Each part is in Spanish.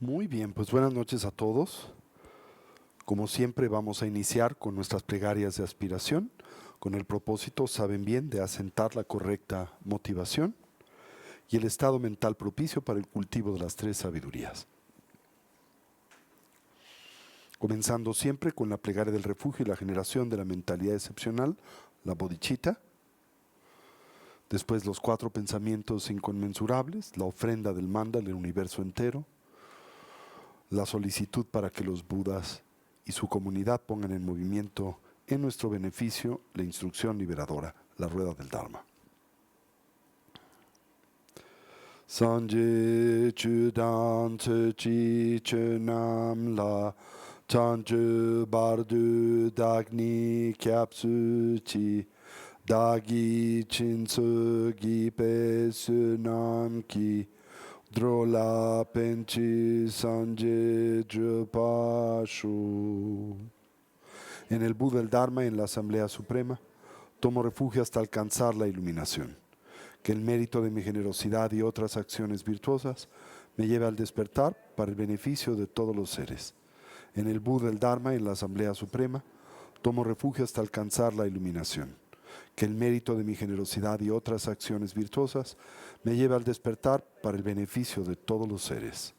Muy bien, pues buenas noches a todos. Como siempre vamos a iniciar con nuestras plegarias de aspiración, con el propósito, saben bien, de asentar la correcta motivación y el estado mental propicio para el cultivo de las tres sabidurías. Comenzando siempre con la plegaria del refugio y la generación de la mentalidad excepcional, la bodhicitta. Después los 4 pensamientos inconmensurables, la ofrenda del mandala del universo entero, la solicitud para que los budas y su comunidad pongan en movimiento en nuestro beneficio la instrucción liberadora, la rueda del Dharma. Sanje chudan chi chunam la chanchu bardu dagni kyapsu chi dagi chinsu gi pe sunam ki Drola penchi sanje drupashu. En el Buda, el Dharma y en la Asamblea Suprema, tomo refugio hasta alcanzar la iluminación. Que el mérito de mi generosidad y otras acciones virtuosas me lleve al despertar para el beneficio de todos los seres. En el Buda, el Dharma y en la Asamblea Suprema, tomo refugio hasta alcanzar la iluminación. Que el mérito de mi generosidad y otras acciones virtuosas me lleve al despertar para el beneficio de todos los seres.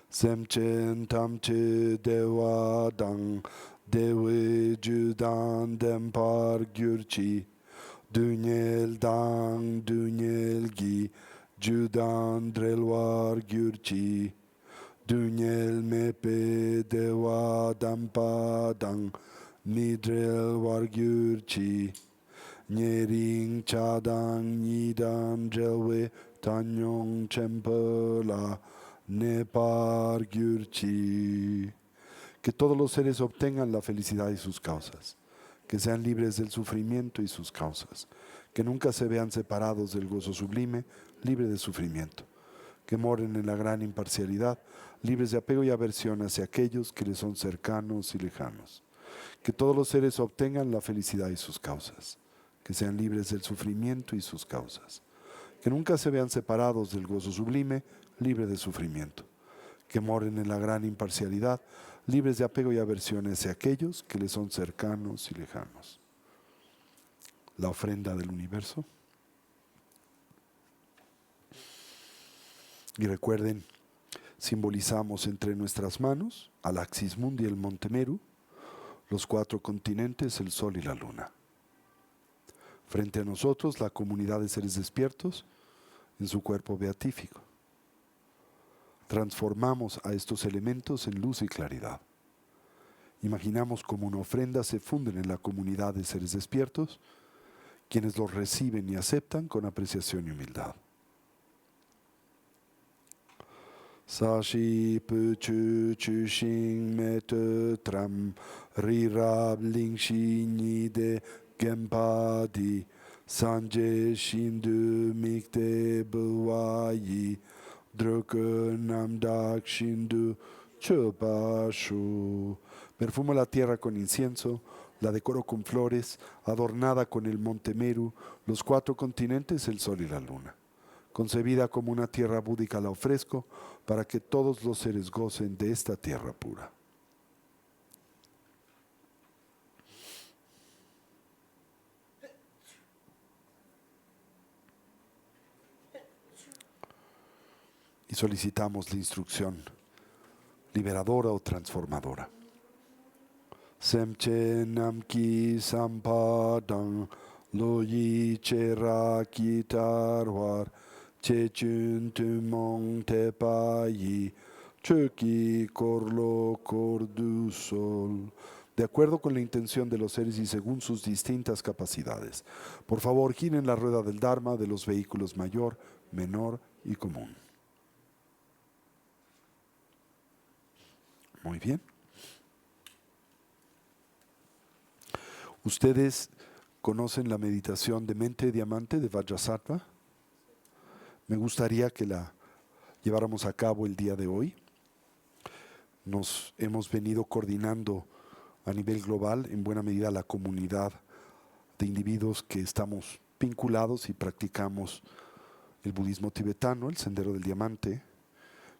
Semchen tamche dewa dang dewe judan dempar gyurchi dunyel dang dunyel gi judan drelwar gyurchi dunyel mepe dewa dampa dang Nidrel wargyurchi, nyering chadang nidam drelwe tanyong chempela nepar gyurchi. Que todos los seres obtengan la felicidad y sus causas, que sean libres del sufrimiento y sus causas, que nunca se vean separados del gozo sublime, libre de sufrimiento, que moren en la gran imparcialidad, libres de apego y aversión hacia aquellos que les son cercanos y lejanos. Que todos los seres obtengan la felicidad y sus causas, que sean libres del sufrimiento y sus causas, que nunca se vean separados del gozo sublime, libre de sufrimiento, que moren en la gran imparcialidad, libres de apego y aversión hacia aquellos que les son cercanos y lejanos. La ofrenda del universo. Y recuerden, simbolizamos entre nuestras manos al Axis Mundi y el Monte Meru, los 4 continentes, el sol y la luna. Frente a nosotros, la comunidad de seres despiertos en su cuerpo beatífico. Transformamos a estos elementos en luz y claridad. Imaginamos como una ofrenda se funden en la comunidad de seres despiertos, quienes los reciben y aceptan con apreciación y humildad. Sashi puchu chushing metu tram rirab lingshi nide gempadi sanje shindu mikte buwayi druku namdak shindu chupashu. Perfumo la tierra con incienso, la decoro con flores, adornada con el monte Meru, los 4 continentes, el sol y la luna. Concebida como una tierra búdica la ofrezco para que todos los seres gocen de esta tierra pura. Y solicitamos la instrucción liberadora o transformadora. Semche namki sampadang loyi chera kitarwar chechun tumong tepayi chuki korlo kordusol. De acuerdo con la intención de los seres y según sus distintas capacidades. Por favor, giren la rueda del Dharma de los vehículos mayor, menor y común. Muy bien. ¿Ustedes conocen la meditación de mente de diamante de Vajrasattva? Me gustaría que la lleváramos a cabo el día de hoy. Nos hemos venido coordinando a nivel global, en buena medida, la comunidad de individuos que estamos vinculados y practicamos el budismo tibetano, el sendero del diamante,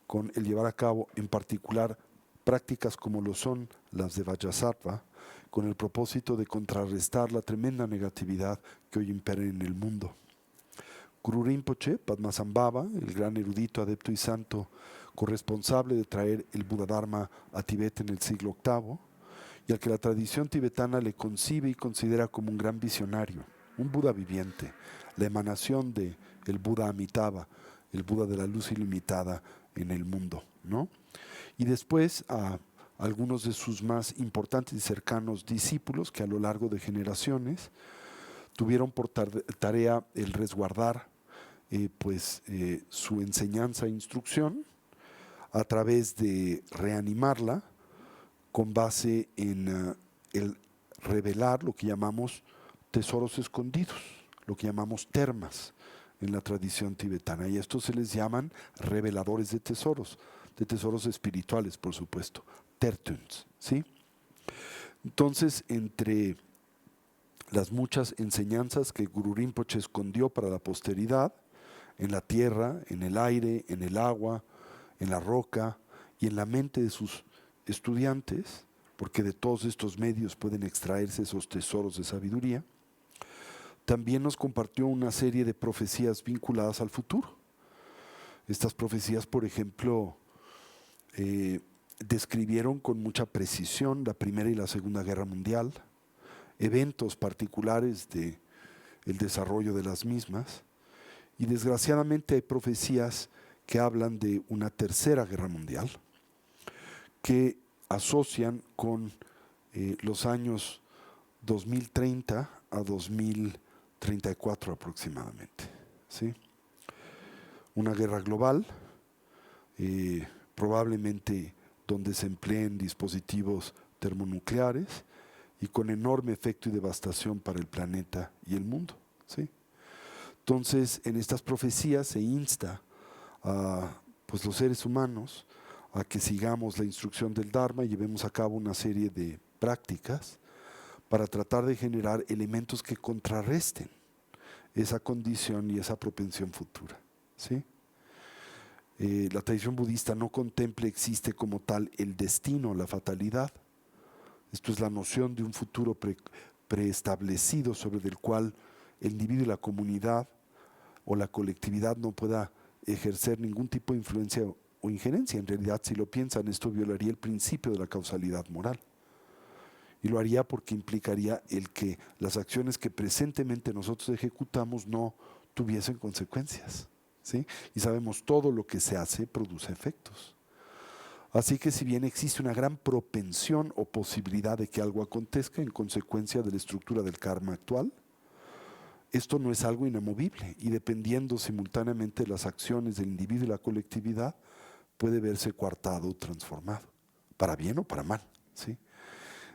con el llevar a cabo en particular prácticas como lo son las de Vajrasattva, con el propósito de contrarrestar la tremenda negatividad que hoy impera en el mundo. Guru Rinpoche, Padmasambhava, el gran erudito, adepto y santo corresponsable de traer el Buda Dharma a Tibet en el siglo VIII, y al que la tradición tibetana le concibe y considera como un gran visionario, un Buda viviente, la emanación de el Buda Amitabha, el Buda de la luz ilimitada en el mundo, ¿no? Y después a algunos de sus más importantes y cercanos discípulos que a lo largo de generaciones tuvieron por tarea el resguardar su enseñanza e instrucción a través de reanimarla con base en el revelar lo que llamamos tesoros escondidos, lo que llamamos termas en la tradición tibetana. Y estos se les llaman reveladores de tesoros espirituales, por supuesto, tertuns, ¿sí? Entonces, entre las muchas enseñanzas que Guru Rinpoche escondió para la posteridad, en la tierra, en el aire, en el agua, en la roca y en la mente de sus estudiantes, porque de todos estos medios pueden extraerse esos tesoros de sabiduría, también nos compartió una serie de profecías vinculadas al futuro. Estas profecías, por ejemplo, describieron con mucha precisión la Primera y la Segunda Guerra Mundial, eventos particulares del desarrollo de las mismas, y desgraciadamente hay profecías que hablan de una Tercera Guerra Mundial, que asocian con los años 2030 a 2034 aproximadamente, ¿sí? Una guerra global, probablemente donde se empleen dispositivos termonucleares y con enorme efecto y devastación para el planeta y el mundo, ¿sí? Entonces, en estas profecías se insta a los seres humanos a que sigamos la instrucción del Dharma y llevemos a cabo una serie de prácticas para tratar de generar elementos que contrarresten esa condición y esa propensión futura, ¿sí? La tradición budista no contempla, existe como tal el destino, la fatalidad. Esto es la noción de un futuro preestablecido sobre el cual el individuo y la comunidad o la colectividad no pueda ejercer ningún tipo de influencia o injerencia. En realidad, si lo piensan, esto violaría el principio de la causalidad moral. Y lo haría porque implicaría el que las acciones que presentemente nosotros ejecutamos no tuviesen consecuencias, ¿sí? Y sabemos todo lo que se hace produce efectos. Así que si bien existe una gran propensión o posibilidad de que algo acontezca en consecuencia de la estructura del karma actual, esto no es algo inamovible y dependiendo simultáneamente de las acciones del individuo y la colectividad, puede verse coartado o transformado, para bien o para mal, ¿sí?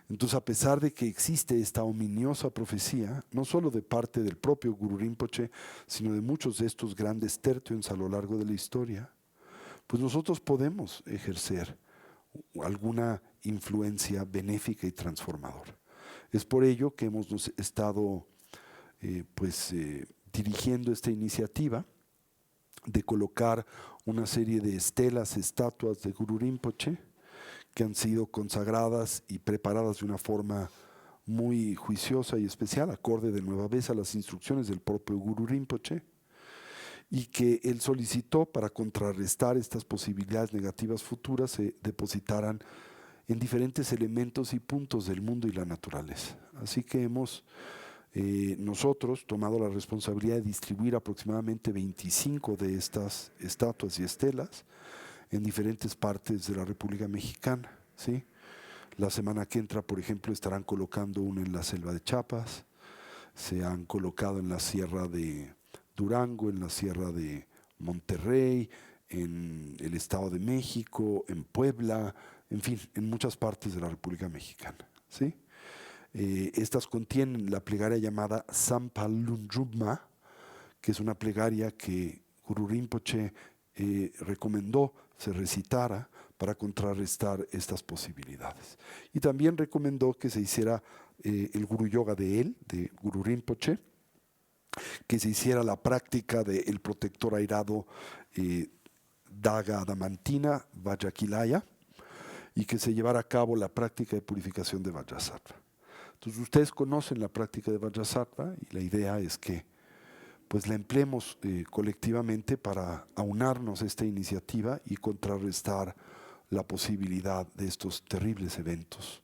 Entonces, a pesar de que existe esta ominiosa profecía, no solo de parte del propio Guru Rinpoche, sino de muchos de estos grandes tertuens a lo largo de la historia, pues nosotros podemos ejercer alguna influencia benéfica y transformadora. Es por ello que hemos estado dirigiendo esta iniciativa de colocar una serie de estelas, estatuas de Guru Rinpoche que han sido consagradas y preparadas de una forma muy juiciosa y especial, acorde de nueva vez a las instrucciones del propio Guru Rinpoche, y que él solicitó para contrarrestar estas posibilidades negativas futuras se depositaran en diferentes elementos y puntos del mundo y la naturaleza. Así que hemos nosotros tomado la responsabilidad de distribuir aproximadamente 25 de estas estatuas y estelas en diferentes partes de la República Mexicana, ¿sí? La semana que entra, por ejemplo, estarán colocando una en la selva de Chiapas, se han colocado en la sierra de Durango, en la sierra de Monterrey, en el Estado de México, en Puebla, en fin, en muchas partes de la República Mexicana, ¿sí? Estas contienen la plegaria llamada Sampalunrubma, que es una plegaria que Guru Rinpoche recomendó se recitara para contrarrestar estas posibilidades. Y también recomendó que se hiciera el Guru Yoga de él, de Guru Rinpoche, que se hiciera la práctica del protector airado daga adamantina Vajrakilaya y que se llevara a cabo la práctica de purificación de Vajrasattva. Entonces ustedes conocen la práctica de Vajrasattva y la idea es que pues la empleemos colectivamente para aunarnos a esta iniciativa y contrarrestar la posibilidad de estos terribles eventos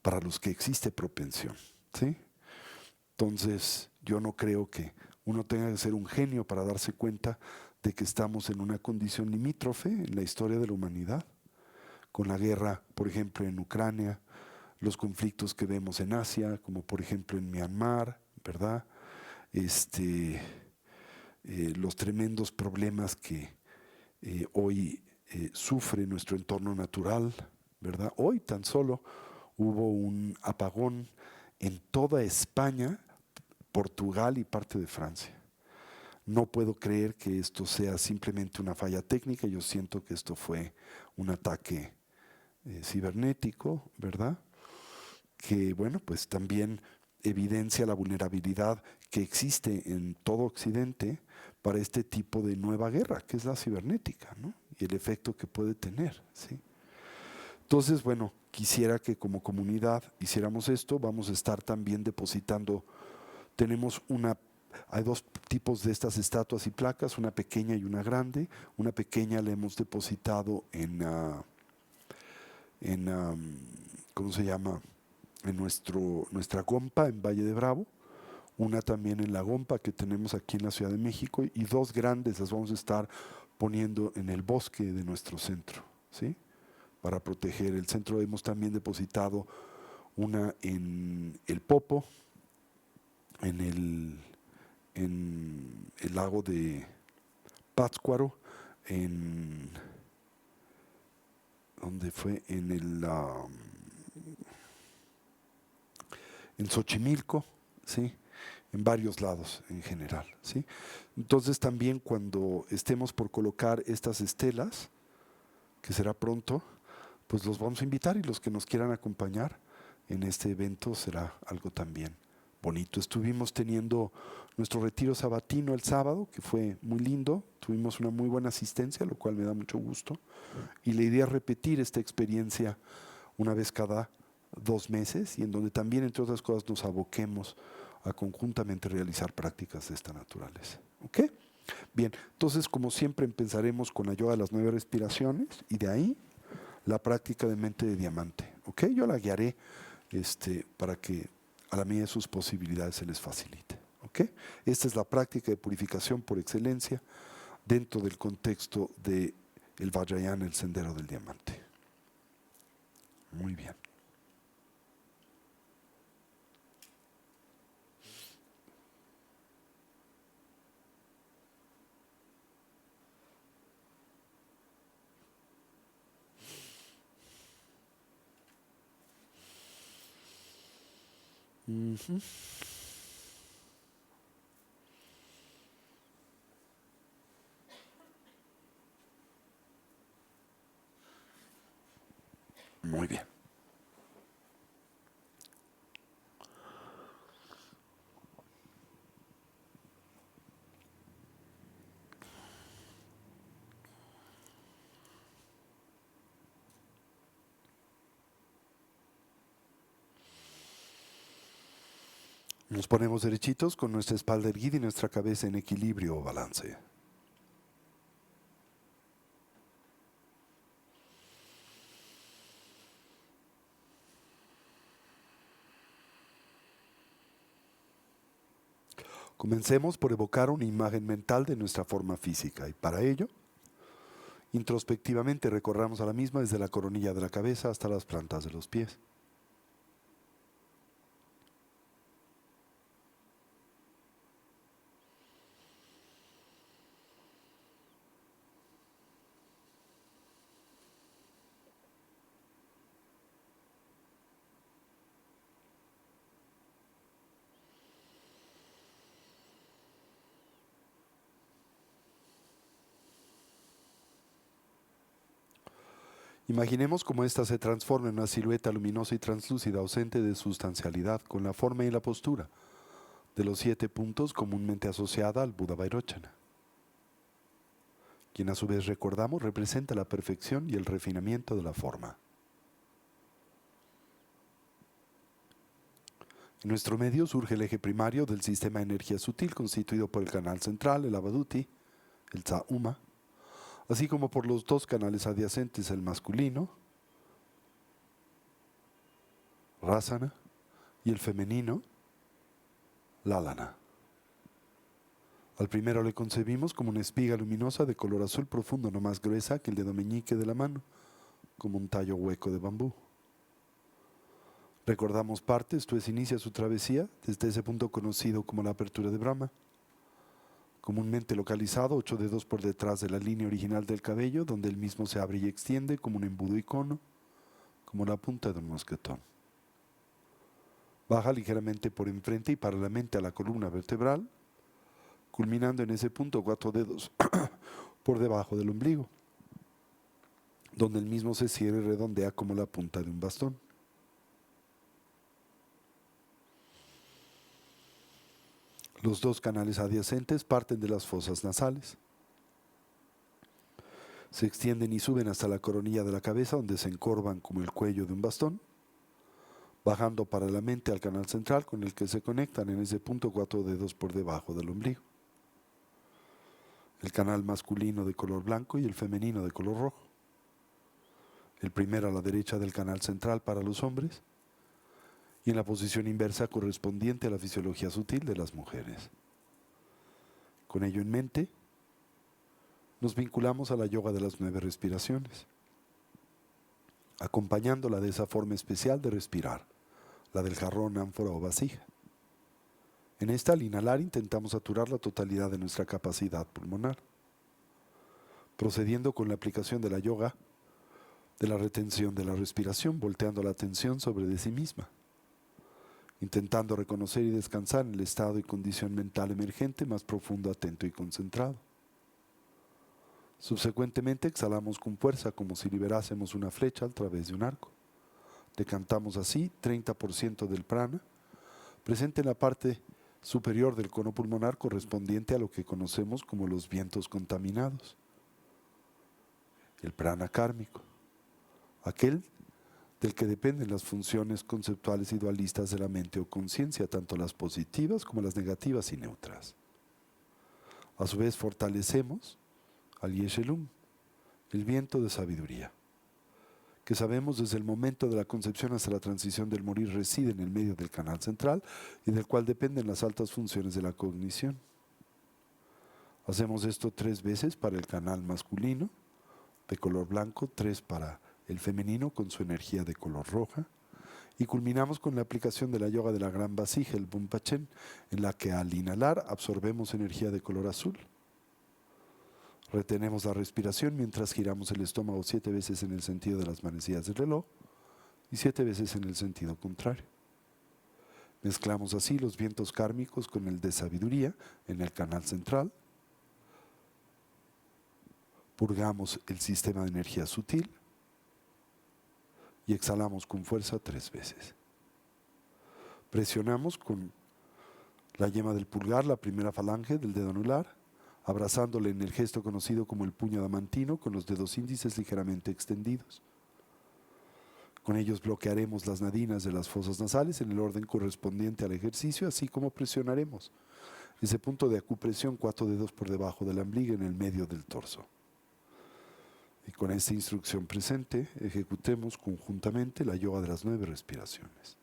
para los que existe propensión, ¿sí? Entonces, yo no creo que uno tenga que ser un genio para darse cuenta de que estamos en una condición limítrofe en la historia de la humanidad, con la guerra, por ejemplo, en Ucrania, los conflictos que vemos en Asia, como por ejemplo en Myanmar, ¿verdad? Los tremendos problemas que hoy sufre nuestro entorno natural, ¿verdad? Hoy tan solo hubo un apagón en toda España, Portugal y parte de Francia. No puedo creer que esto sea simplemente una falla técnica, yo siento que esto fue un ataque cibernético, ¿verdad? Que, bueno, pues también evidencia la vulnerabilidad que existe en todo Occidente para este tipo de nueva guerra, que es la cibernética, ¿no? Y el efecto que puede tener, ¿sí? Entonces, bueno, quisiera que como comunidad hiciéramos esto. Vamos a estar también depositando, tenemos hay dos tipos de estas estatuas y placas, una pequeña y una grande. Una pequeña la hemos depositado ¿cómo se llama? En nuestra Gompa en Valle de Bravo, una también en la Gompa que tenemos aquí en la Ciudad de México y dos grandes las vamos a estar poniendo en el bosque de nuestro centro, ¿sí? Para proteger el centro. Hemos también depositado una en el Popo, en el lago de Pátzcuaro, ¿dónde fue? En Xochimilco, ¿sí? En varios lados en general, ¿sí? Entonces también cuando estemos por colocar estas estelas, que será pronto, pues los vamos a invitar y los que nos quieran acompañar en este evento será algo también bonito. Estuvimos teniendo nuestro retiro sabatino el sábado, que fue muy lindo, tuvimos una muy buena asistencia, lo cual me da mucho gusto, y la idea es repetir esta experiencia una vez cada 2 meses y en donde también, entre otras cosas, nos aboquemos a conjuntamente realizar prácticas de esta naturaleza. ¿Ok? Bien, entonces como siempre empezaremos con la yoga de las 9 respiraciones y de ahí la práctica de mente de diamante. ¿Ok? Yo la guiaré para que a la medida de sus posibilidades se les facilite. ¿Ok? Esta es la práctica de purificación por excelencia dentro del contexto del Vajrayana, el sendero del diamante. Muy bien. Uh-huh. Muy bien. Nos ponemos derechitos con nuestra espalda erguida y nuestra cabeza en equilibrio o balance. Comencemos por evocar una imagen mental de nuestra forma física y para ello, introspectivamente recorramos a la misma desde la coronilla de la cabeza hasta las plantas de los pies. Imaginemos cómo ésta se transforma en una silueta luminosa y translúcida ausente de sustancialidad con la forma y la postura de los 7 puntos comúnmente asociada al Buda Vairochana. quien a su vez recordamos representa la perfección y el refinamiento de la forma. En nuestro medio surge el eje primario del sistema de energía sutil constituido por el canal central, el Avaduti, el Tsauma, así como por los dos canales adyacentes, el masculino, Rasana, y el femenino, Lalana. Al primero le concebimos como una espiga luminosa de color azul profundo, no más gruesa que el dedo meñique de la mano, como un tallo hueco de bambú. Recordamos parte, esto es, inicia su travesía desde ese punto conocido como la apertura de Brahma, comúnmente localizado 8 dedos por detrás de la línea original del cabello, donde el mismo se abre y extiende como un embudo icono, como la punta de un mosquetón. Baja ligeramente por enfrente y paralelamente a la columna vertebral, culminando en ese punto 4 dedos por debajo del ombligo, donde el mismo se cierra y redondea como la punta de un bastón. Los dos canales adyacentes parten de las fosas nasales. Se extienden y suben hasta la coronilla de la cabeza, donde se encorvan como el cuello de un bastón, bajando paralelamente al canal central con el que se conectan en ese punto 4 dedos por debajo del ombligo. El canal masculino de color blanco y el femenino de color rojo. El primero a la derecha del canal central para los hombres y en la posición inversa correspondiente a la fisiología sutil de las mujeres. Con ello en mente, nos vinculamos a la yoga de las 9 respiraciones, acompañándola de esa forma especial de respirar, la del jarrón, ánfora o vasija. En esta, al inhalar, intentamos saturar la totalidad de nuestra capacidad pulmonar, procediendo con la aplicación de la yoga de la retención de la respiración, volteando la atención sobre de sí misma, intentando reconocer y descansar en el estado y condición mental emergente más profundo, atento y concentrado. Subsecuentemente exhalamos con fuerza como si liberásemos una flecha a través de un arco. Decantamos así 30% del prana presente en la parte superior del cono pulmonar correspondiente a lo que conocemos como los vientos contaminados, el prana kármico, aquel del que dependen las funciones conceptuales y dualistas de la mente o conciencia, tanto las positivas como las negativas y neutras. A su vez fortalecemos al Yeshelum, el viento de sabiduría, que sabemos desde el momento de la concepción hasta la transición del morir reside en el medio del canal central y del cual dependen las altas funciones de la cognición. Hacemos esto 3 veces para el canal masculino, de color blanco, 3 para el femenino con su energía de color roja, y culminamos con la aplicación de la yoga de la gran vasija, el Bumpachen, en la que al inhalar absorbemos energía de color azul. Retenemos la respiración mientras giramos el estómago 7 veces en el sentido de las manecillas del reloj y 7 veces en el sentido contrario. Mezclamos así los vientos kármicos con el de sabiduría en el canal central. Purgamos el sistema de energía sutil y exhalamos con fuerza 3 veces. Presionamos con la yema del pulgar la primera falange del dedo anular, abrazándole en el gesto conocido como el puño adamantino con los dedos índices ligeramente extendidos. Con ellos bloquearemos las nadinas de las fosas nasales en el orden correspondiente al ejercicio, así como presionaremos ese punto de acupresión 4 dedos por debajo de la ombliga en el medio del torso. Y con esta instrucción presente, ejecutemos conjuntamente la yoga de las 9 respiraciones.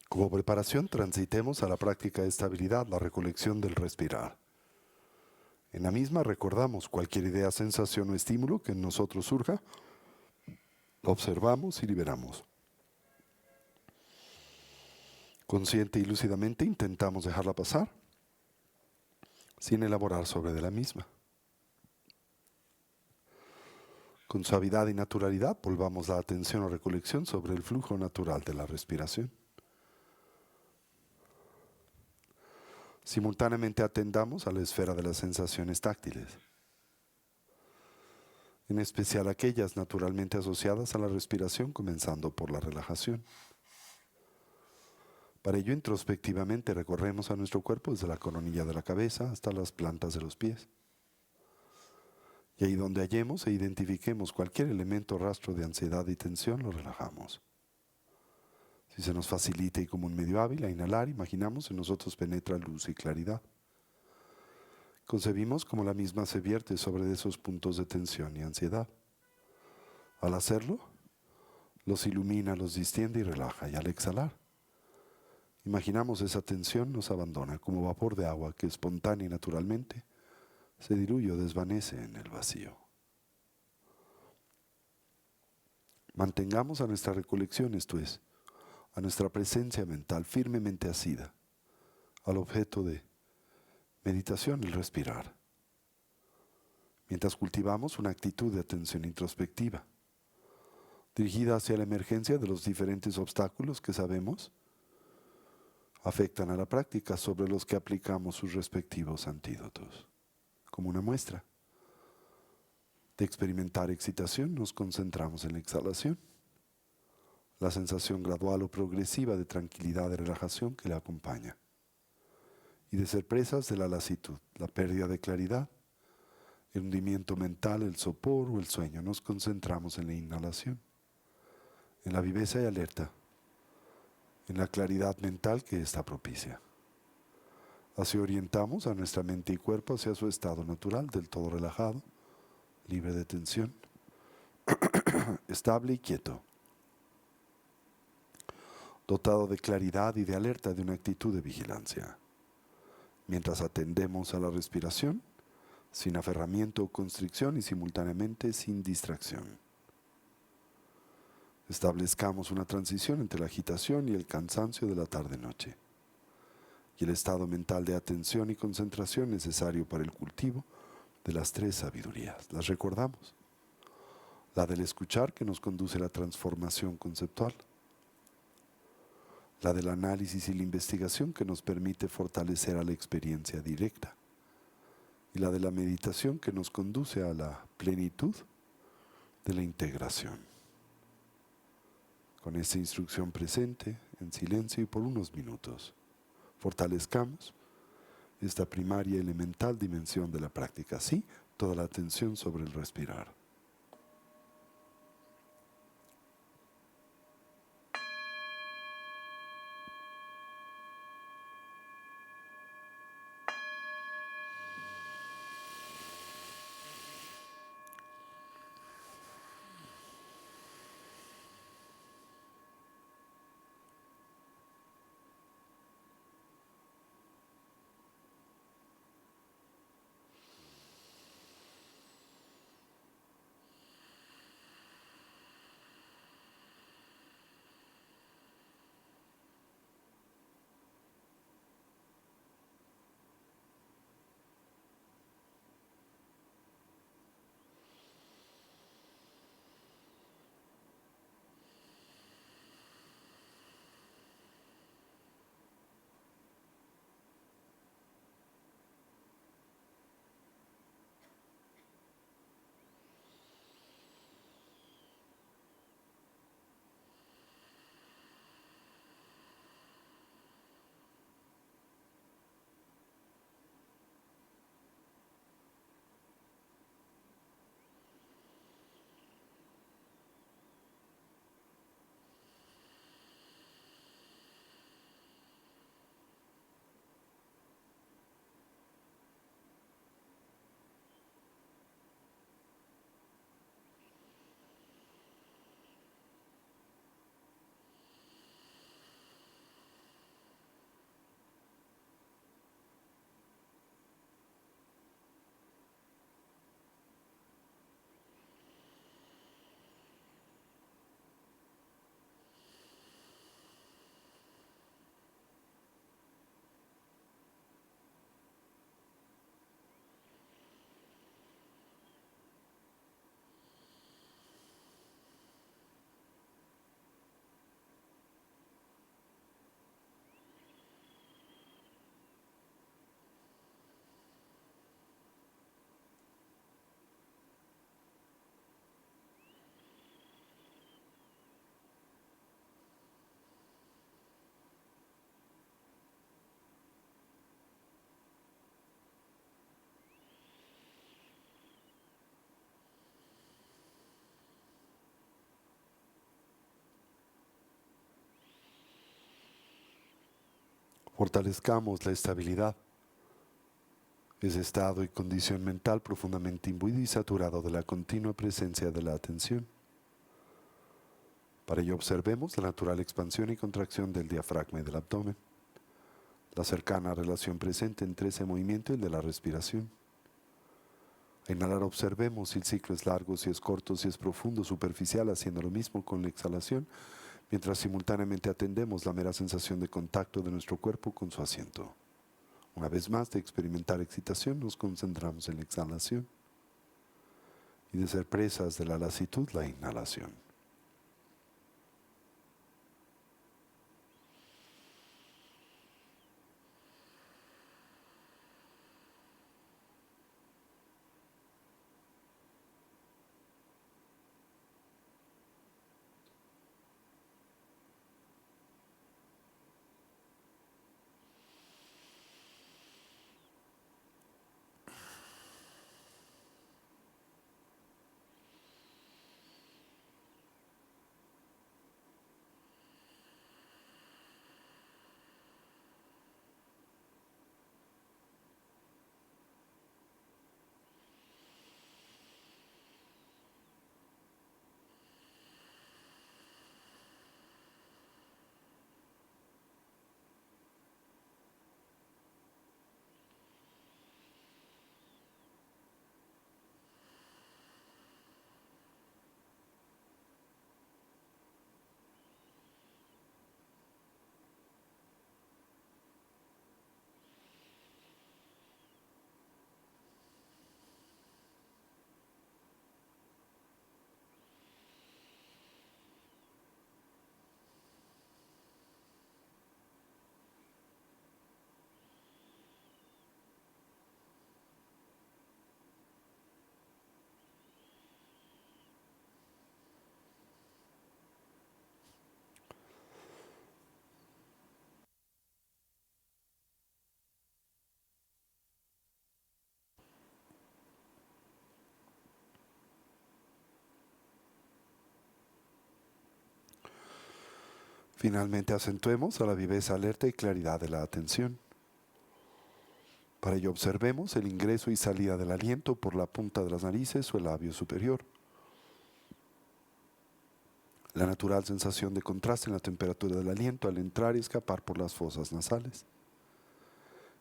Como preparación, transitemos a la práctica de estabilidad, la recolección del respirar. En la misma recordamos cualquier idea, sensación o estímulo que en nosotros surja, observamos y liberamos. Consciente y lúcidamente intentamos dejarla pasar, sin elaborar sobre de la misma. Con suavidad y naturalidad volvamos la atención o recolección sobre el flujo natural de la respiración. Simultáneamente atendamos a la esfera de las sensaciones táctiles, en especial aquellas naturalmente asociadas a la respiración, comenzando por la relajación. Para ello, introspectivamente recorremos a nuestro cuerpo desde la coronilla de la cabeza hasta las plantas de los pies. Y ahí donde hallemos e identifiquemos cualquier elemento o rastro de ansiedad y tensión, lo relajamos. Si se nos facilita y como un medio hábil a inhalar, imaginamos en nosotros penetra luz y claridad. Concebimos como la misma se vierte sobre esos puntos de tensión y ansiedad. Al hacerlo, los ilumina, los distiende y relaja. Y al exhalar, imaginamos esa tensión nos abandona como vapor de agua que espontánea y naturalmente se diluye o desvanece en el vacío. Mantengamos a nuestra recolección, esto es, a nuestra presencia mental firmemente asida al objeto de meditación, el respirar, mientras cultivamos una actitud de atención introspectiva, dirigida hacia la emergencia de los diferentes obstáculos que sabemos afectan a la práctica, sobre los que aplicamos sus respectivos antídotos. Como una muestra de experimentar excitación, nos concentramos en la exhalación, la sensación gradual o progresiva de tranquilidad y relajación que la acompaña, y de ser presas de la lasitud, la pérdida de claridad, el hundimiento mental, el sopor o el sueño. Nos concentramos en la inhalación, en la viveza y alerta, en la claridad mental que ésta propicia. Así orientamos a nuestra mente y cuerpo hacia su estado natural, del todo relajado, libre de tensión, estable y quieto, dotado de claridad y de alerta, de una actitud de vigilancia. Mientras atendemos a la respiración, sin aferramiento o constricción y simultáneamente sin distracción. Establezcamos una transición entre la agitación y el cansancio de la tarde-noche, y el estado mental de atención y concentración necesario para el cultivo de las tres sabidurías. Las recordamos. La del escuchar, que nos conduce a la transformación conceptual. La del análisis y la investigación, que nos permite fortalecer a la experiencia directa. Y la de la meditación, que nos conduce a la plenitud de la integración. Con esta instrucción presente, en silencio y por unos minutos, fortalezcamos esta primaria y elemental dimensión de la práctica. Sí, toda la atención sobre el respirar. Fortalezcamos la estabilidad, ese estado y condición mental profundamente imbuido y saturado de la continua presencia de la atención. Para ello observemos la natural expansión y contracción del diafragma y del abdomen, la cercana relación presente entre ese movimiento y el de la respiración. A inhalar observemos si el ciclo es largo, si es corto, si es profundo, superficial, haciendo lo mismo con la exhalación, mientras simultáneamente atendemos la mera sensación de contacto de nuestro cuerpo con su asiento. Una vez más, de experimentar excitación, nos concentramos en la exhalación y de ser presas de la lasitud, la inhalación. Finalmente acentuemos a la viveza alerta y claridad de la atención. Para ello observemos el ingreso y salida del aliento por la punta de las narices o el labio superior. La natural sensación de contraste en la temperatura del aliento al entrar y escapar por las fosas nasales.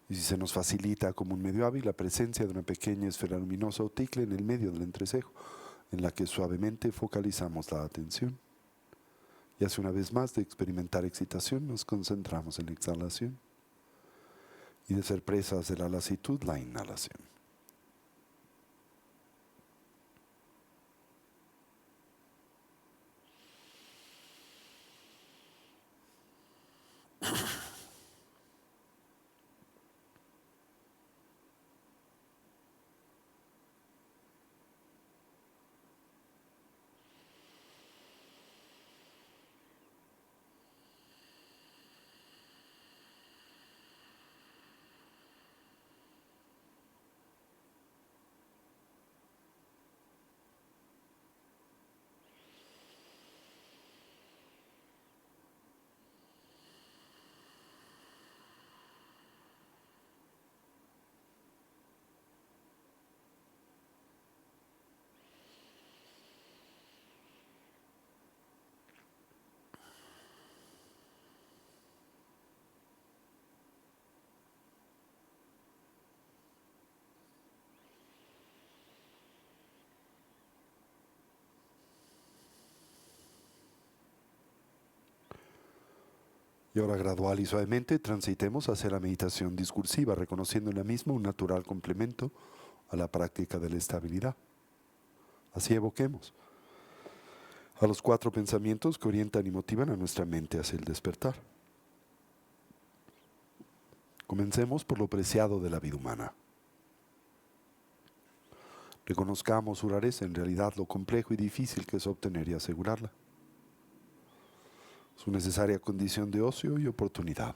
Y si se nos facilita como un medio hábil la presencia de una pequeña esfera luminosa o ticle en el medio del entrecejo, en la que suavemente focalizamos la atención. Y hace una vez más de experimentar excitación, nos concentramos en la exhalación y de ser presas de la lasitud, la inhalación. Y ahora gradual y suavemente transitemos hacia la meditación discursiva, reconociendo en la misma un natural complemento a la práctica de la estabilidad. Así evoquemos a los 4 pensamientos que orientan y motivan a nuestra mente hacia el despertar. Comencemos por lo preciado de la vida humana. Reconozcamos su rareza, en realidad lo complejo y difícil que es obtener y asegurarla. Su necesaria condición de ocio y oportunidad,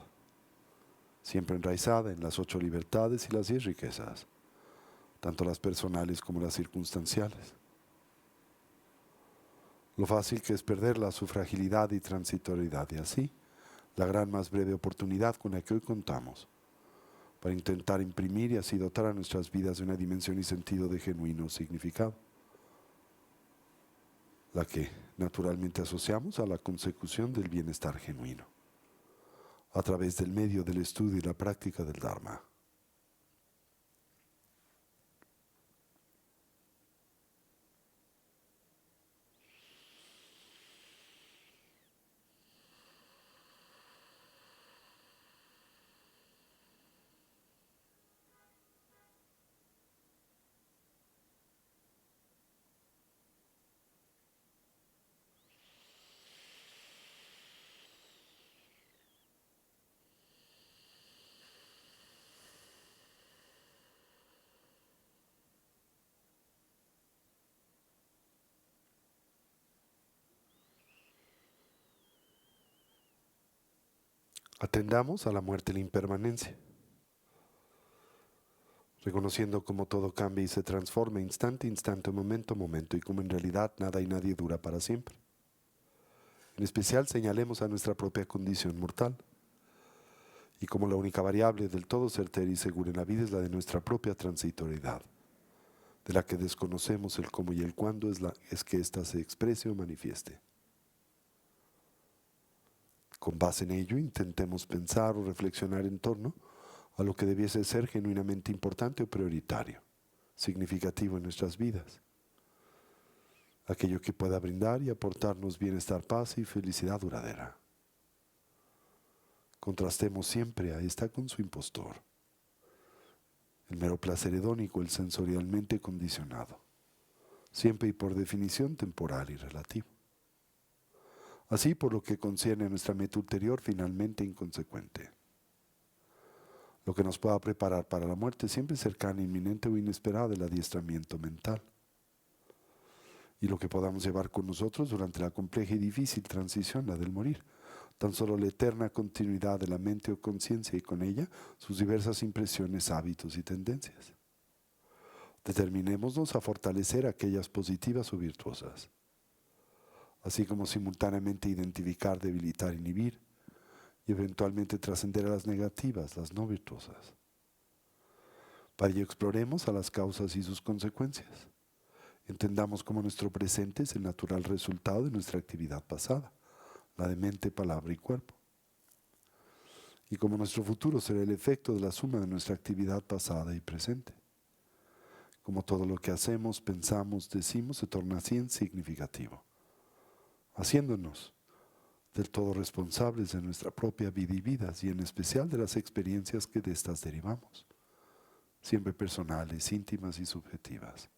siempre enraizada en las 8 libertades y las 10 riquezas, tanto las personales como las circunstanciales. Lo fácil que es perderla, su fragilidad y transitoriedad, y así la gran más breve oportunidad con la que hoy contamos para intentar imprimir y así dotar a nuestras vidas de una dimensión y sentido de genuino significado, la que naturalmente asociamos a la consecución del bienestar genuino, a través del medio del estudio y la práctica del Dharma. Atendamos a la muerte y la impermanencia, reconociendo cómo todo cambia y se transforma instante, instante, momento, momento, y como en realidad nada y nadie dura para siempre. En especial señalemos a nuestra propia condición mortal, y como la única variable del todo certera y segura en la vida es la de nuestra propia transitoriedad, de la que desconocemos el cómo y el cuándo es que ésta se exprese o manifieste. Con base en ello, intentemos pensar o reflexionar en torno a lo que debiese ser genuinamente importante o prioritario, significativo en nuestras vidas, aquello que pueda brindar y aportarnos bienestar, paz y felicidad duradera. Contrastemos siempre a esta con su impostor, el mero placer hedónico, el sensorialmente condicionado, siempre y por definición temporal y relativo. Así, por lo que concierne a nuestra meta ulterior, finalmente inconsecuente. Lo que nos pueda preparar para la muerte siempre cercana, inminente o inesperada, el adiestramiento mental. Y lo que podamos llevar con nosotros durante la compleja y difícil transición, la del morir. Tan solo la eterna continuidad de la mente o conciencia y con ella sus diversas impresiones, hábitos y tendencias. Determinémonos a fortalecer aquellas positivas o virtuosas, así como simultáneamente identificar, debilitar, inhibir y eventualmente trascender a las negativas, las no virtuosas. Para ello exploremos a las causas y sus consecuencias. Entendamos cómo nuestro presente es el natural resultado de nuestra actividad pasada, la de mente, palabra y cuerpo. Y como nuestro futuro será el efecto de la suma de nuestra actividad pasada y presente. Como todo lo que hacemos, pensamos, decimos, se torna así en significativo, haciéndonos del todo responsables de nuestra propia vida y vidas, y en especial de las experiencias que de estas derivamos, siempre personales, íntimas y subjetivas.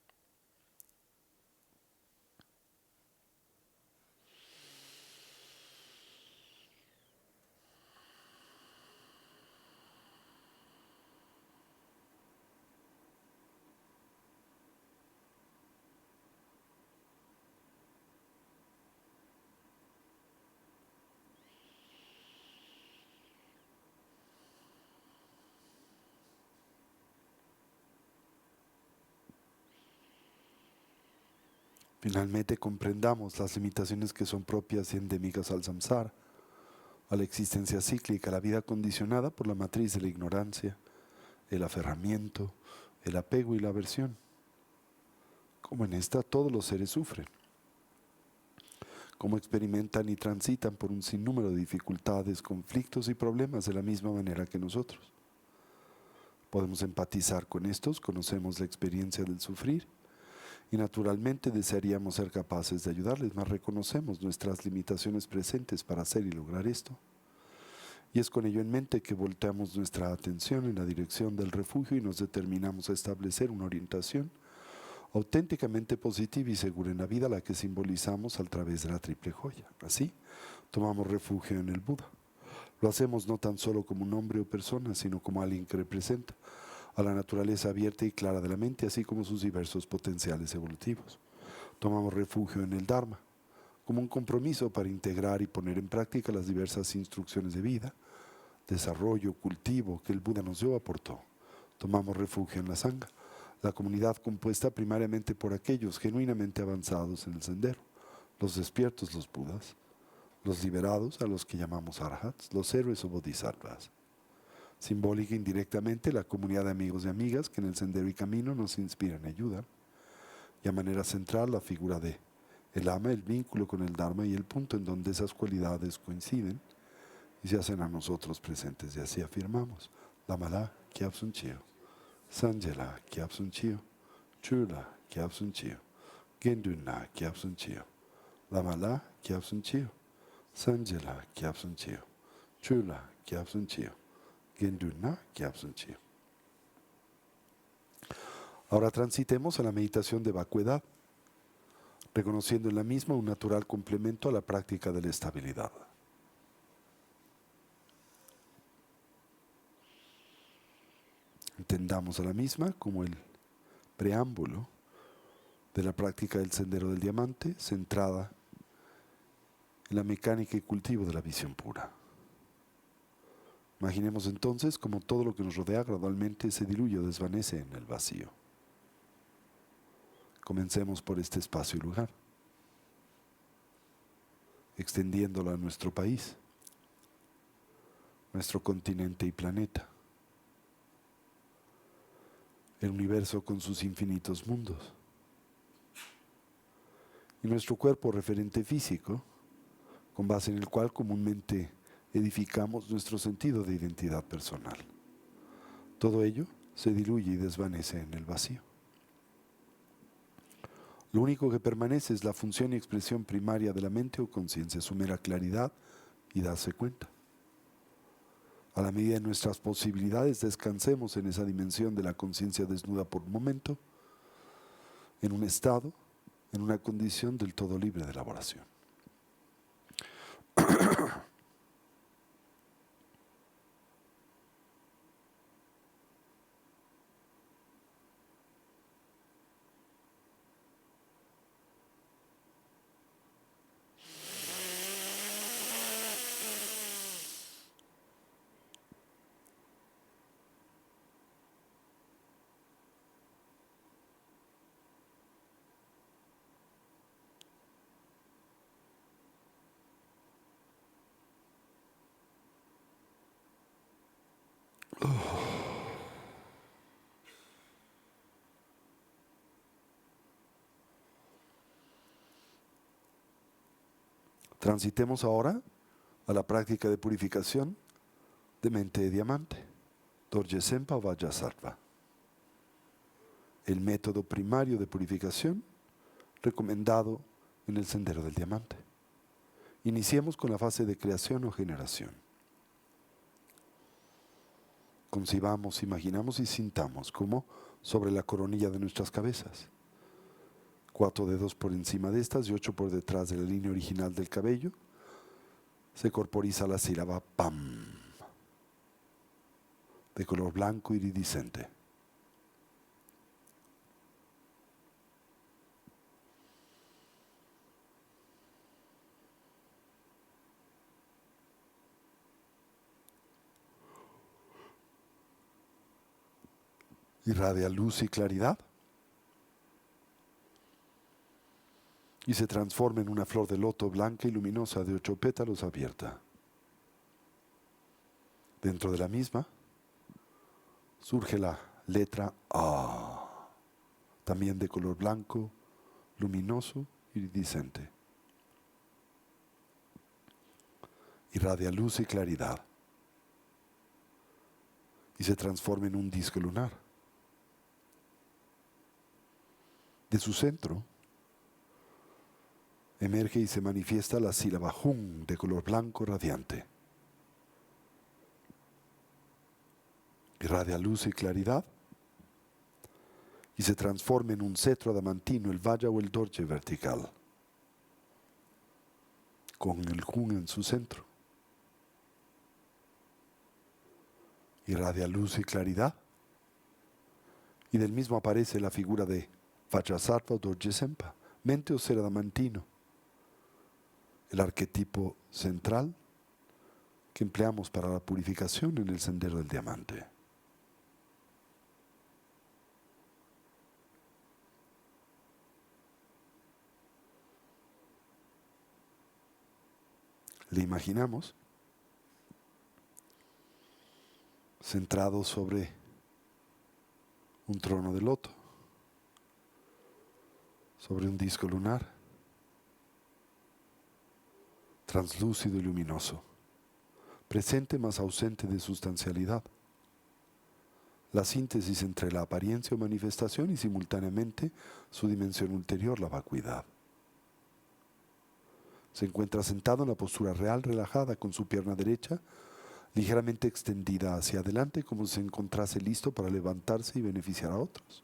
Finalmente comprendamos las limitaciones que son propias y endémicas al samsara, a la existencia cíclica, a la vida condicionada por la matriz de la ignorancia, el aferramiento, el apego y la aversión. Como en esta todos los seres sufren, como experimentan y transitan por un sinnúmero de dificultades, conflictos y problemas de la misma manera que nosotros. Podemos empatizar con estos, conocemos la experiencia del sufrir y naturalmente desearíamos ser capaces de ayudarles, mas reconocemos nuestras limitaciones presentes para hacer y lograr esto. Y es con ello en mente que volteamos nuestra atención en la dirección del refugio y nos determinamos a establecer una orientación auténticamente positiva y segura en la vida, la que simbolizamos a través de la triple joya. Así, tomamos refugio en el Buda. Lo hacemos no tan solo como un hombre o persona, sino como alguien que representa a la naturaleza abierta y clara de la mente, así como sus diversos potenciales evolutivos. Tomamos refugio en el Dharma, como un compromiso para integrar y poner en práctica las diversas instrucciones de vida, desarrollo, cultivo que el Buda nos dio o aportó. Tomamos refugio en la Sangha, la comunidad compuesta primariamente por aquellos genuinamente avanzados en el sendero, los despiertos, los Budas, los liberados, a los que llamamos arhats, los héroes o bodhisattvas. Simbólica indirectamente la comunidad de amigos y amigas que en el sendero y camino nos inspiran y ayudan. Y a manera central la figura de el ama, el vínculo con el Dharma y el punto en donde esas cualidades coinciden y se hacen a nosotros presentes. Y así afirmamos: Lamala Kyabsun Chio, Sanjela Kyabsun Chio, Chula Kyabsun Chio, Genduna Kyabsun Chio, Lamala Kyabsun Chio, Sanjela Kyabsun Chio, Chula Kyabsun Chio, Genduna Kyabsun Chio. Ahora transitemos a la meditación de vacuidad, reconociendo en la misma un natural complemento a la práctica de la estabilidad. Entendamos a la misma como el preámbulo de la práctica del sendero del diamante, centrada en la mecánica y cultivo de la visión pura. Imaginemos entonces como todo lo que nos rodea gradualmente se diluye o desvanece en el vacío. Comencemos por este espacio y lugar, extendiéndolo a nuestro país, nuestro continente y planeta, el universo con sus infinitos mundos, y nuestro cuerpo referente físico, con base en el cual comúnmente edificamos nuestro sentido de identidad personal. Todo ello se diluye y desvanece en el vacío. Lo único que permanece es la función y expresión primaria de la mente o conciencia, su mera claridad y darse cuenta. A la medida de nuestras posibilidades, descansemos en esa dimensión de la conciencia desnuda por un momento, en un estado, en una condición del todo libre de elaboración. Transitemos ahora a la práctica de purificación de mente de diamante, Dorje Sempa Vajrasattva. El método primario de purificación recomendado en el sendero del diamante. Iniciemos con la fase de creación o generación. Concibamos, imaginamos y sintamos como sobre la coronilla de nuestras cabezas, 4 dedos por encima de estas y 8 por detrás de la línea original del cabello, se corporiza la sílaba PAM, de color blanco iridiscente. Irradia luz y claridad y se transforma en una flor de loto blanca y luminosa de 8 pétalos abierta. Dentro de la misma surge la letra A, también de color blanco, luminoso, iridiscente. Irradia luz y claridad y se transforma en un disco lunar. De su centro emerge y se manifiesta la sílaba Hum de color blanco radiante. Irradia luz y claridad y se transforma en un cetro adamantino, el Vajra o el Dorje vertical, con el Hum en su centro. Irradia luz y claridad y del mismo aparece la figura de Vajrasattva o Dorje Sempa, mente o ser adamantino, el arquetipo central que empleamos para la purificación en el sendero del diamante. Le imaginamos centrado sobre un trono de loto, sobre un disco lunar, translúcido y luminoso, presente más ausente de sustancialidad. La síntesis entre la apariencia o manifestación y simultáneamente su dimensión ulterior, la vacuidad. Se encuentra sentado en la postura real, relajada, con su pierna derecha ligeramente extendida hacia adelante, como si se encontrase listo para levantarse y beneficiar a otros.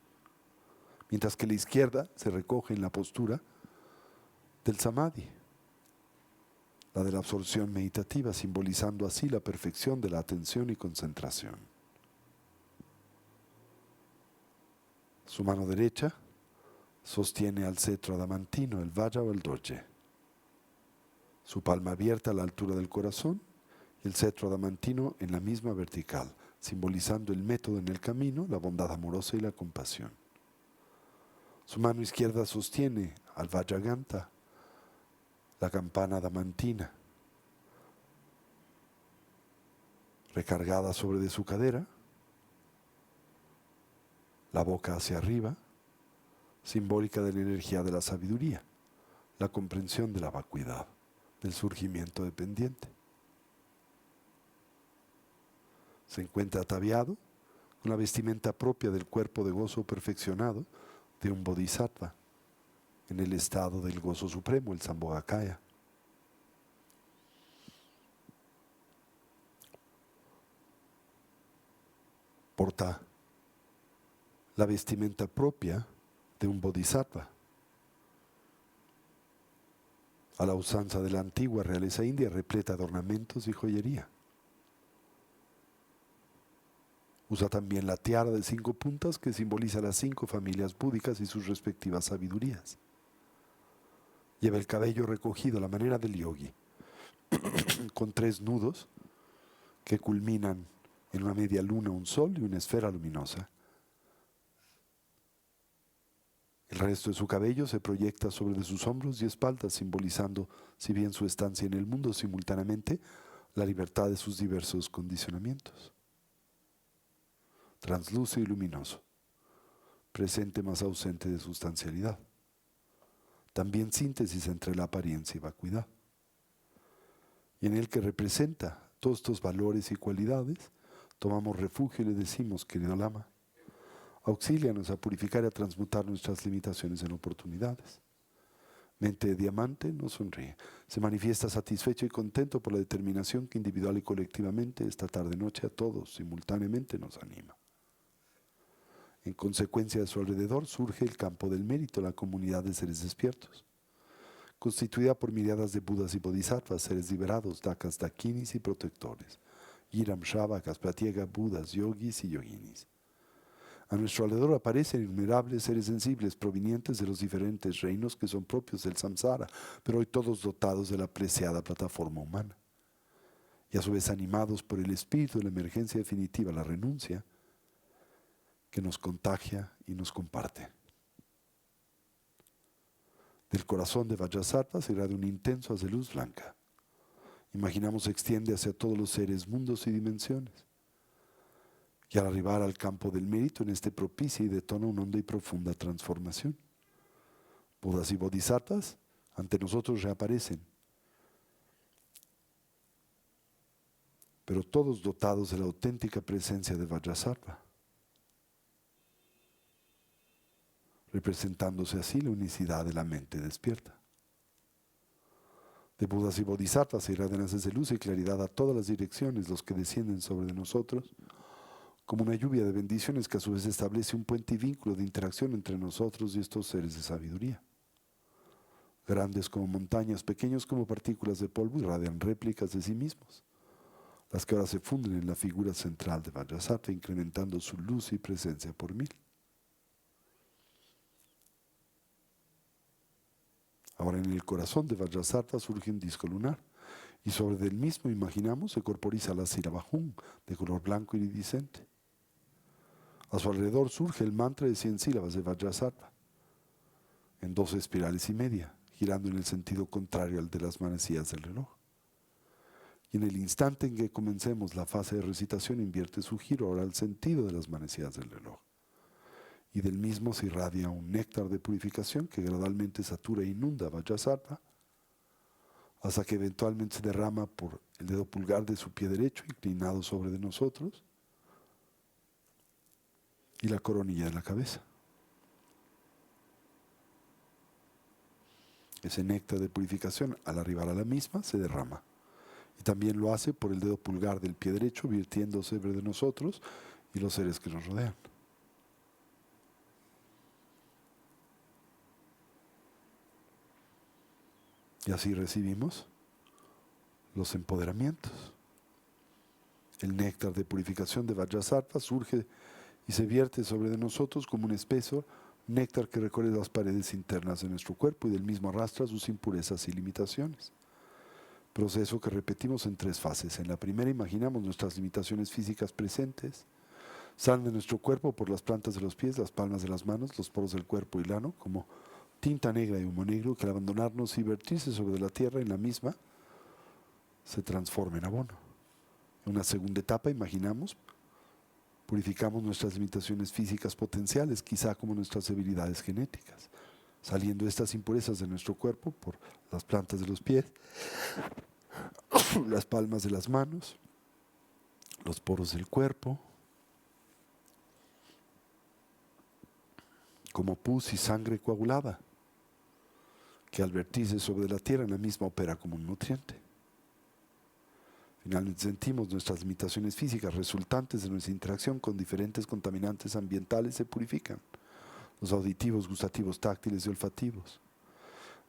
Mientras que la izquierda se recoge en la postura del samadhi, la de la absorción meditativa, simbolizando así la perfección de la atención y concentración. Su mano derecha sostiene al cetro adamantino, el vajra o el dorje. Su palma abierta a la altura del corazón y el cetro adamantino en la misma vertical, simbolizando el método en el camino, la bondad amorosa y la compasión. Su mano izquierda sostiene al Vajraganta, la campana adamantina, recargada sobre de su cadera, la boca hacia arriba, simbólica de la energía de la sabiduría, la comprensión de la vacuidad, del surgimiento dependiente. Se encuentra ataviado con la vestimenta propia del cuerpo de gozo perfeccionado de un bodhisattva, en el estado del gozo supremo, el Sambhogakaya. Porta la vestimenta propia de un bodhisattva, a la usanza de la antigua realeza india, repleta de ornamentos y joyería. Usa también la tiara de 5 puntas que simboliza las 5 familias búdicas y sus respectivas sabidurías. Lleva el cabello recogido a la manera del yogi, con 3 nudos que culminan en una media luna, un sol y una esfera luminosa. El resto de su cabello se proyecta sobre de sus hombros y espaldas, simbolizando, si bien su estancia en el mundo, simultáneamente la libertad de sus diversos condicionamientos. Translúcido y luminoso, presente más ausente de sustancialidad. También síntesis entre la apariencia y vacuidad. Y en el que representa todos estos valores y cualidades, tomamos refugio y le decimos, querido Lama, auxílianos a purificar y a transmutar nuestras limitaciones en oportunidades. Mente de diamante nos sonríe, se manifiesta satisfecho y contento por la determinación que individual y colectivamente esta tarde-noche a todos simultáneamente nos anima. En consecuencia de su alrededor surge el campo del mérito, la comunidad de seres despiertos, constituida por miriadas de budas y bodhisattvas, seres liberados, dakas, dakinis y protectores, yiram, shavakas, pratyeka, budas, yogis y yoginis. A nuestro alrededor aparecen innumerables seres sensibles provenientes de los diferentes reinos que son propios del samsara, pero hoy todos dotados de la preciada plataforma humana. Y a su vez animados por el espíritu de la emergencia definitiva, la renuncia, que nos contagia y nos comparte. Del corazón de Vajrasattva se irradia un intenso haz de luz blanca. Imaginamos se extiende hacia todos los seres, mundos y dimensiones. Y al arribar al campo del mérito, en este propicia y detona una honda y profunda transformación. Budas y bodhisattvas ante nosotros reaparecen, pero todos dotados de la auténtica presencia de Vajrasattva, representándose así la unicidad de la mente despierta. De Budas y bodhisattvas se irradian haces de luz y claridad a todas las direcciones, los que descienden sobre nosotros, como una lluvia de bendiciones que a su vez establece un puente y vínculo de interacción entre nosotros y estos seres de sabiduría. Grandes como montañas, pequeños como partículas de polvo, irradian réplicas de sí mismos, las que ahora se funden en la figura central de Vajrasattva, incrementando su luz y presencia por 1000. Ahora en el corazón de Vajrasattva surge un disco lunar, y sobre del mismo, imaginamos, se corporiza la Sirabhum, de color blanco iridiscente. A su alrededor surge el mantra de 100 sílabas de Vajrasattva, en 12 espirales y media, girando en el sentido contrario al de las manecillas del reloj. Y en el instante en que comencemos la fase de recitación, invierte su giro ahora al sentido de las manecillas del reloj. Y del mismo se irradia un néctar de purificación que gradualmente satura e inunda Vajrasattva hasta que eventualmente se derrama por el dedo pulgar de su pie derecho inclinado sobre de nosotros y la coronilla de la cabeza. Ese néctar de purificación, al arribar a la misma, se derrama. Y también lo hace por el dedo pulgar del pie derecho, virtiéndose sobre de nosotros y los seres que nos rodean. Y así recibimos los empoderamientos. El néctar de purificación de Vajrasattva surge y se vierte sobre de nosotros como un espeso néctar que recorre las paredes internas de nuestro cuerpo y del mismo arrastra sus impurezas y limitaciones. Proceso que repetimos en 3 fases. En la primera imaginamos nuestras limitaciones físicas presentes. Salen de nuestro cuerpo por las plantas de los pies, las palmas de las manos, los poros del cuerpo y el ano, como tinta negra y humo negro que al abandonarnos y vertirse sobre la tierra en la misma, se transforma en abono. En una segunda etapa imaginamos, purificamos nuestras limitaciones físicas potenciales, quizá como nuestras debilidades genéticas, saliendo estas impurezas de nuestro cuerpo por las plantas de los pies, las palmas de las manos, los poros del cuerpo, como pus y sangre coagulada, que al vertirse sobre la tierra en la misma opera como un nutriente. Finalmente sentimos nuestras limitaciones físicas resultantes de nuestra interacción con diferentes contaminantes ambientales se purifican. Los auditivos, gustativos, táctiles y olfativos.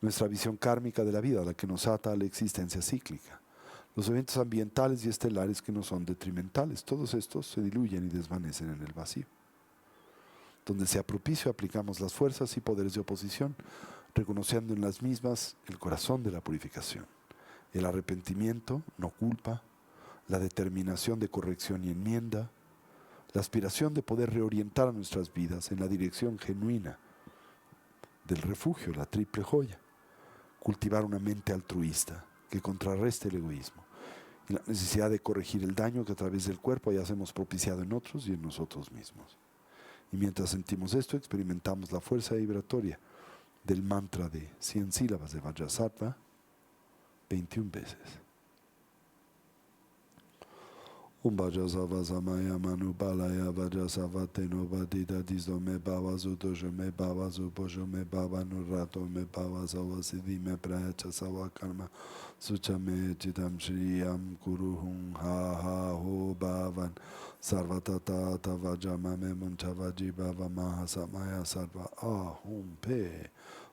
Nuestra visión kármica de la vida, la que nos ata a la existencia cíclica. Los eventos ambientales y estelares que nos son detrimentales. Todos estos se diluyen y desvanecen en el vacío. Donde sea propicio aplicamos las fuerzas y poderes de oposición, reconociendo en las mismas el corazón de la purificación. El arrepentimiento, no culpa, la determinación de corrección y enmienda, la aspiración de poder reorientar a nuestras vidas en la dirección genuina del refugio, la triple joya, cultivar una mente altruista que contrarreste el egoísmo y la necesidad de corregir el daño que a través del cuerpo hayamos propiciado en otros y en nosotros mismos. Y mientras sentimos esto, experimentamos la fuerza vibratoria del mantra de 100 sílabas de Vajrasattva 21 veces. Vajrasattva samaya manubalaya Vajrasattva teno vadita diso me bhava sudosho me bhava suposho me bhava nurato me bhava savasiddhi me prayacha savakarma sucha me chitam shriyam kuruhum ha ha ho bhavan sarvatata tavajama me munchavaji bhava mahasamaya sarva ahum pe.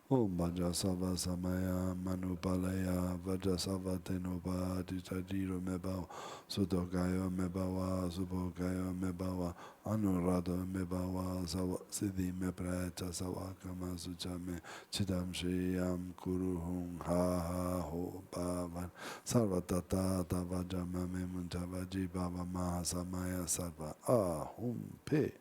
Vajrasattva samaya manubalaya Vajrasattva teno vadita jiro me bhava Sudogayo me bhava, Subhogayo me bhava, Anurado me bhava, Siddhi me prayacha savakama suchame, Chidam Shriyam Kuruhum ha ha ho bhavan, Sarvatata tavajama me muntavaji bhava mahasamaya sarva ahum pe.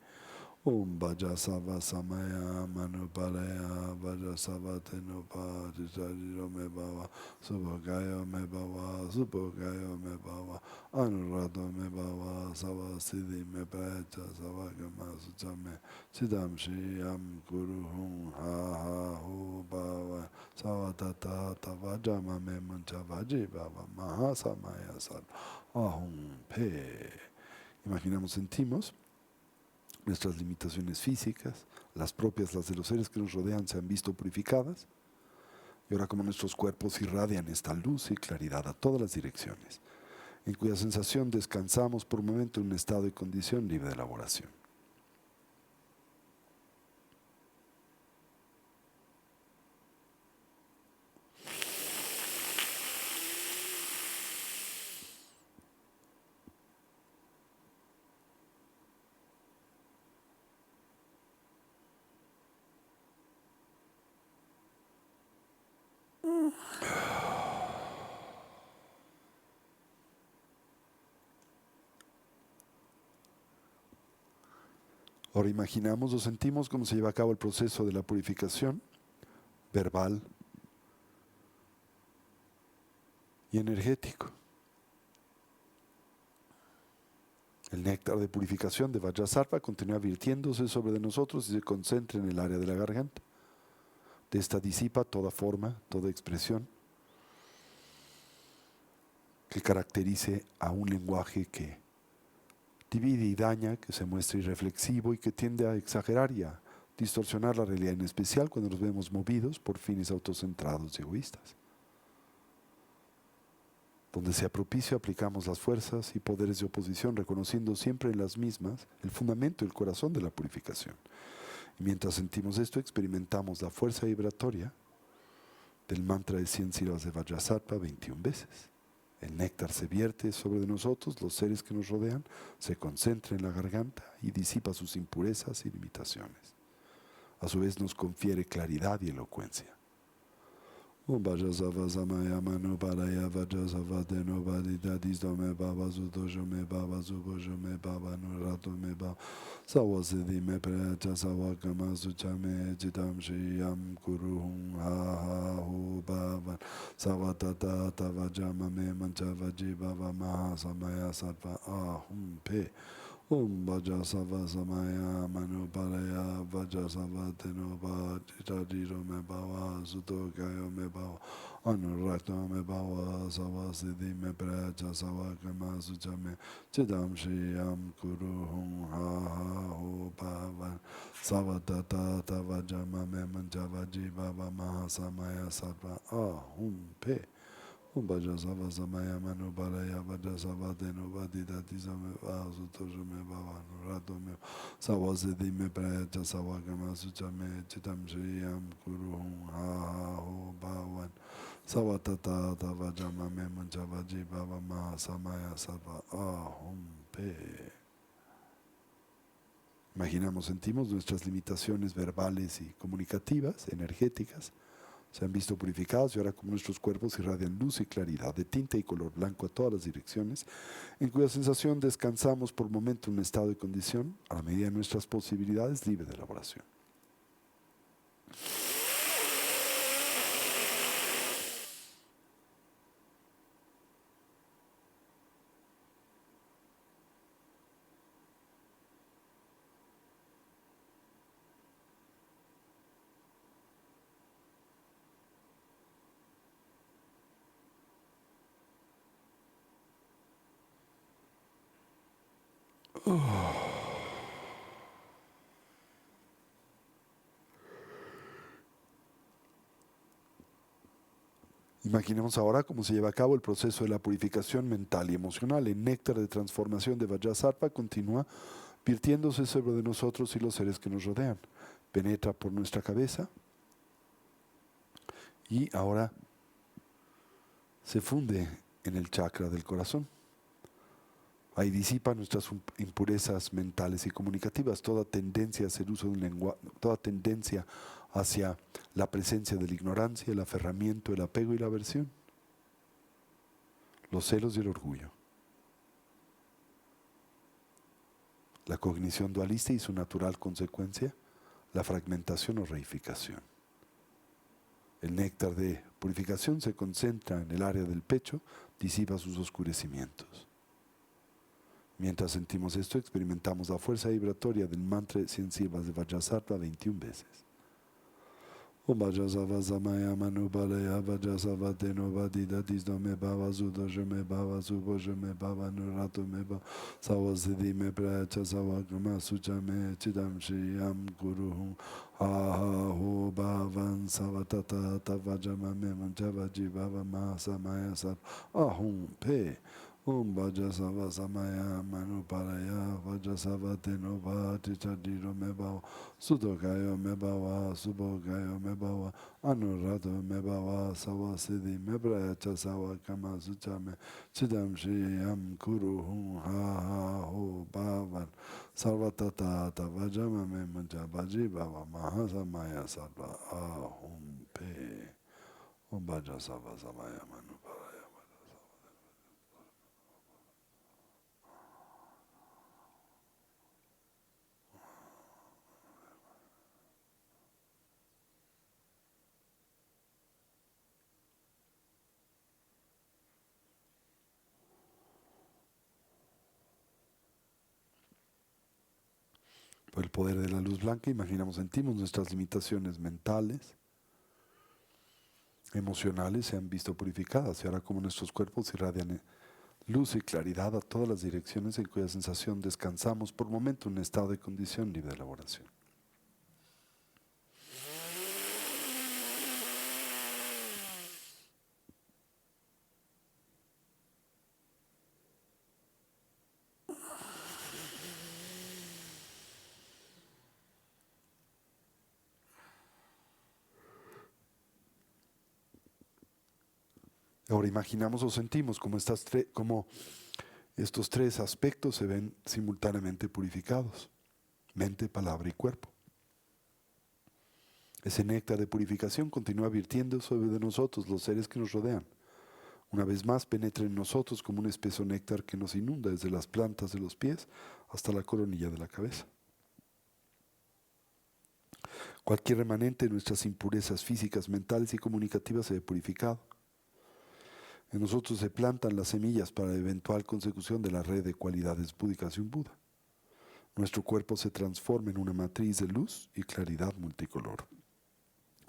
Vajrasattva samaya manubalaya Vajrasattva tenupa tijajiro me bhava Subhogayo me bhava Subhogayo me bhava Anurado me bhava Savasiddhi me prayacha savagama suchame Chidam Shriyam Kuruhum ha ha ho bhava Savatata tavajama me muntavaji bhava mahasamaya sarva ahum pe. Imaginamos, sentimos nuestras limitaciones físicas, las propias, las de los seres que nos rodean, se han visto purificadas. Y ahora como nuestros cuerpos irradian esta luz y claridad a todas las direcciones, en cuya sensación descansamos por un momento en un estado y condición libre de elaboración. Ahora imaginamos o sentimos cómo se lleva a cabo el proceso de la purificación verbal y energético. El néctar de purificación de Vajrasattva continúa virtiéndose sobre nosotros y se concentra en el área de la garganta. De esta disipa toda forma, toda expresión que caracterice a un lenguaje que divide y daña, que se muestra irreflexivo y que tiende a exagerar y a distorsionar la realidad, en especial cuando nos vemos movidos por fines autocentrados y egoístas. Donde sea propicio aplicamos las fuerzas y poderes de oposición, reconociendo siempre en las mismas el fundamento y el corazón de la purificación. Y mientras sentimos esto, experimentamos la fuerza vibratoria del mantra de 100 sílabas de Vajrasattva 21 veces. El néctar se vierte sobre de nosotros, los seres que nos rodean, se concentra en la garganta y disipa sus impurezas y limitaciones. A su vez nos confiere claridad y elocuencia. Om Vajrasava Samaya Manu Paraya Vajrasava Deno Vadida Disto Me Baba Sudosho Me Baba Subosho Me Baba Nurato Me Baba Sawasidi Me Precha Sawakama Suchame Chitam Shiyam Kuruhum Ha Ha Hu Bhavan Savatata Tavajama Me Manchavaji Baba Maha Samaya Sattva Ahum Pe Om Vajrasava Samaya Manu Paraya Vajrasava Teno Vajradiro Me Bhava Sutokayo Me Bhava Anurakta Me Bhava Savasiddhi Me Precha Savakama Suchame Chidam Shiyam Kuruhum Ha Ha Hu Bhavan Savatata Tavajama Me Manchavaji Bhava Maha Samaya Sattva Ahum Pe Om Vajrasava Samaya Manu Paraya Vajrasava Deno Vadida Tisame Vasutosho Me Bhava Nurato Me Sawasidi Me Precha Savakama Suchame Chitam Shriyam Kuruhum Ha Ha Ho Bhavan Savatata Tavajama Me Manchavaji Bhava Maha Samaya Sattva Ahum Pe. Imaginamos, sentimos nuestras limitaciones verbales y comunicativas, energéticas, se han visto purificados y ahora como nuestros cuerpos irradian luz y claridad de tinta y color blanco a todas las direcciones, en cuya sensación descansamos por momento en un estado de condición, a la medida de nuestras posibilidades, libre de elaboración. Imaginemos ahora cómo se lleva a cabo el proceso de la purificación mental y emocional. El néctar de transformación de Vajrasattva continúa virtiéndose sobre de nosotros y los seres que nos rodean. Penetra por nuestra cabeza y ahora se funde en el chakra del corazón. Ahí disipa nuestras impurezas mentales y comunicativas, toda tendencia a hacer uso de un lenguaje, toda tendencia hacia la presencia de la ignorancia, el aferramiento, el apego y la aversión, los celos y el orgullo, la cognición dualista y su natural consecuencia, la fragmentación o reificación. El néctar de purificación se concentra en el área del pecho, disipa sus oscurecimientos. Mientras sentimos esto, experimentamos la fuerza vibratoria del mantra de 100 sílabas de Vajrasattva 21 veces. Om Vajrasava Samaya Manu Paraya Vajrasava Teno Vadida Disto Me Bhava Sudosho Me Bhava Subosho Me Bhava Nurato Me Bhava Sawasidi Me Precha Savakama Suchame Chidam Shiyam Kuruhum Ha Ha Ho Bhavan Savatata Tavajama Me Manchavaji Bhava Maha Samaya Sattva Ahum Pe. Om Vajrasava Samaya Manu Paraya Vajrasava Teno Vajradiro Me Bhava Sudokayo Me Bhava Subokayo Me Bhava Anurato Me Bhava Sawasidi Me Precha Savakama Suchame Chidam Shiyam Kuruhum Ha Ha Ho Bhavan Sarvatata Tavajama Me Manchavaji Bhava Maha Samaya Sattva Ahum Pe. Om Vajrasava Samaya Manu Paraya. Por el poder de la luz blanca, imaginamos, sentimos nuestras limitaciones mentales, emocionales se han visto purificadas y ahora como nuestros cuerpos irradian luz y claridad a todas las direcciones en cuya sensación descansamos por momento en un estado de condición libre de elaboración. Ahora imaginamos o sentimos como, como estos tres aspectos se ven simultáneamente purificados, mente, palabra y cuerpo. Ese néctar de purificación continúa virtiendo sobre de nosotros los seres que nos rodean. Una vez más penetra en nosotros como un espeso néctar que nos inunda desde las plantas de los pies hasta la coronilla de la cabeza. Cualquier remanente de nuestras impurezas físicas, mentales y comunicativas se ve purificado. En nosotros se plantan las semillas para la eventual consecución de la red de cualidades búdicas de un Buda. Nuestro cuerpo se transforma en una matriz de luz y claridad multicolor.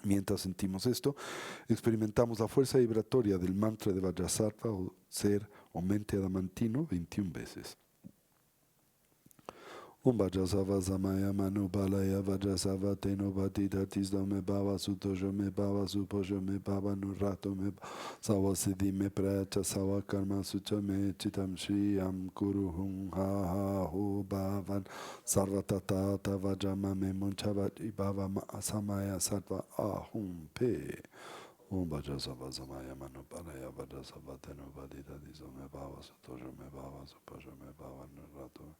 Mientras sentimos esto, experimentamos la fuerza vibratoria del mantra de Vajrasattva o ser o mente adamantino 21 veces. Vajrasattva samaya manu balaya Vajrasattva teno batita tisdo me bhava sutojo me bhava supojo me bhava nurato me sawa siddhi me pracha sawa karma sucha me chitam shriyam kuru hum ha ha ho bhavan sarvatata vajama me munchavati bhava samaya sattva ahum pe. Vajrasattva samaya manu balaya Vajrasattva teno batita tisdo me bhava sutojo me bhava supojo me bhava nurato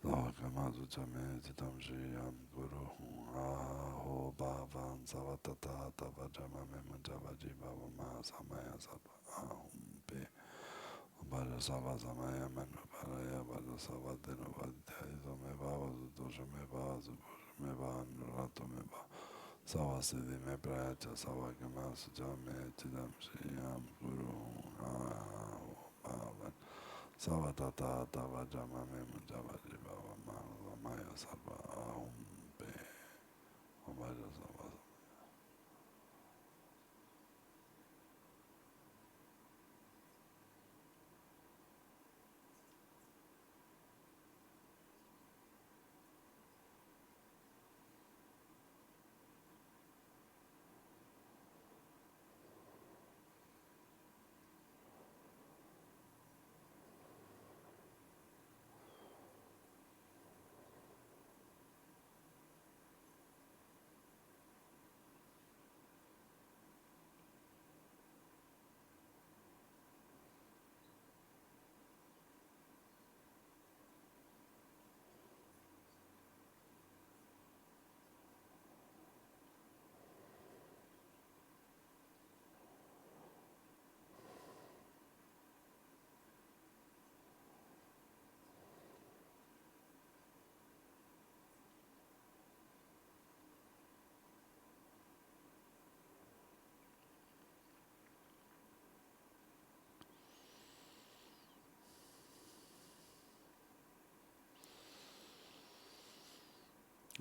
Kamazu Chame Chitam Shriyam Guru Aho Bhavan Savatata Tavajama Memunjavaji Bhavama Samaya Sattva Ahum Pe Bhaja Sava Samaya Manu Bharaya Bhaja Sava Deno Vadhyayiso Me Bhava Sutosha Me Bhava Supusha Me Bhava Nurato Me Bhava Sava Siddhi Me Prayacha Sava Kamazu Chame Chitam Shriyam Guru Aho Bhavan Savatata Tavajama Memunjavaji Bhavama Samaya Sattva Ahum Pe Bhaja Sava.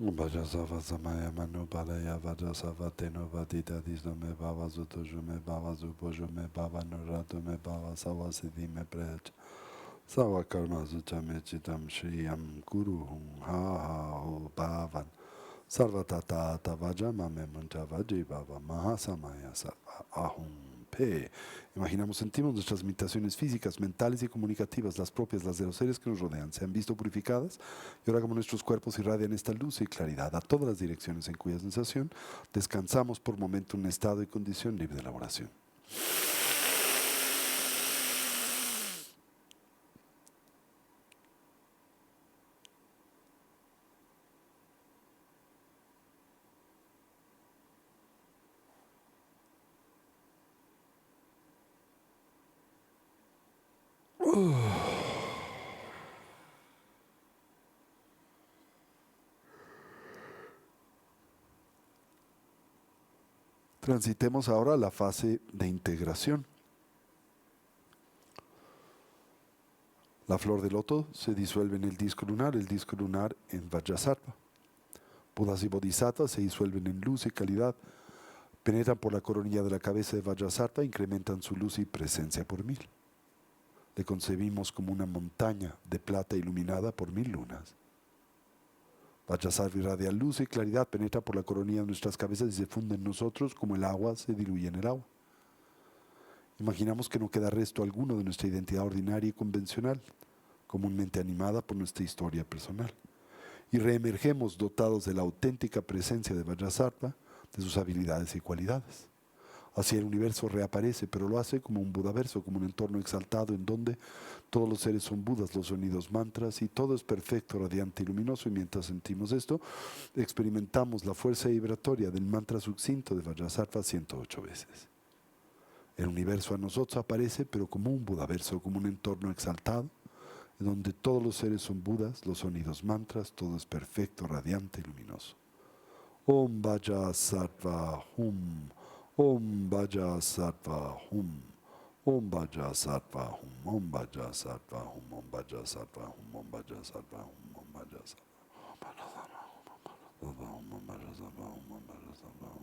Bhaja Sava Samaya Manu Bhalaya Bhaja Sava Teno Vadita Disno Me Bhava Sutojo Me Bhava Supojo Me Bhava Nurato Me Bhava Sava Siddhi Me Prayacha Sava Karma Sucha Me Chitam Shriyam Guru Hum Ha Ha Ho Bhavan Sarvatata Tavajama Me Munchavadi Bhava Mahasamaya Sattva Ahum Pe. Imaginamos, sentimos nuestras limitaciones físicas, mentales y comunicativas, las propias, las de los seres que nos rodean, se han visto purificadas y ahora como nuestros cuerpos irradian esta luz y claridad a todas las direcciones en cuya sensación descansamos por momento en un estado y condición libre de elaboración. Transitemos ahora a la fase de integración. La flor de loto se disuelve en el disco lunar en Vajrasattva. Budas y bodhisattvas se disuelven en luz y calidad, penetran por la coronilla de la cabeza de Vajrasattva, incrementan su luz y presencia por 1000. Le concebimos como una montaña de plata iluminada por 1000 lunas. Vajrasattva irradia luz y claridad, penetra por la coronilla de nuestras cabezas y se funde en nosotros como el agua se diluye en el agua. Imaginamos que no queda resto alguno de nuestra identidad ordinaria y convencional, comúnmente animada por nuestra historia personal. Y reemergemos dotados de la auténtica presencia de Vajrasattva, de sus habilidades y cualidades. Así el universo reaparece, pero lo hace como un budaverso, como un entorno exaltado en donde todos los seres son budas, los sonidos mantras y todo es perfecto, radiante y luminoso. Y mientras sentimos esto, experimentamos la fuerza vibratoria del mantra succinto de Vajrasattva 108 veces. El universo a nosotros aparece, pero como un budaverso, como un entorno exaltado, en donde todos los seres son budas, los sonidos mantras, todo es perfecto, radiante y luminoso. Om Vajrasattva Hum. Om Vajrasattva Hum. Om Vajrasattva Hum. Om Vajrasattva Hum. Om Vajrasattva Hum. Om Vajrasattva Hum. Om Vajrasattva Hum. Om Vajrasattva Hum.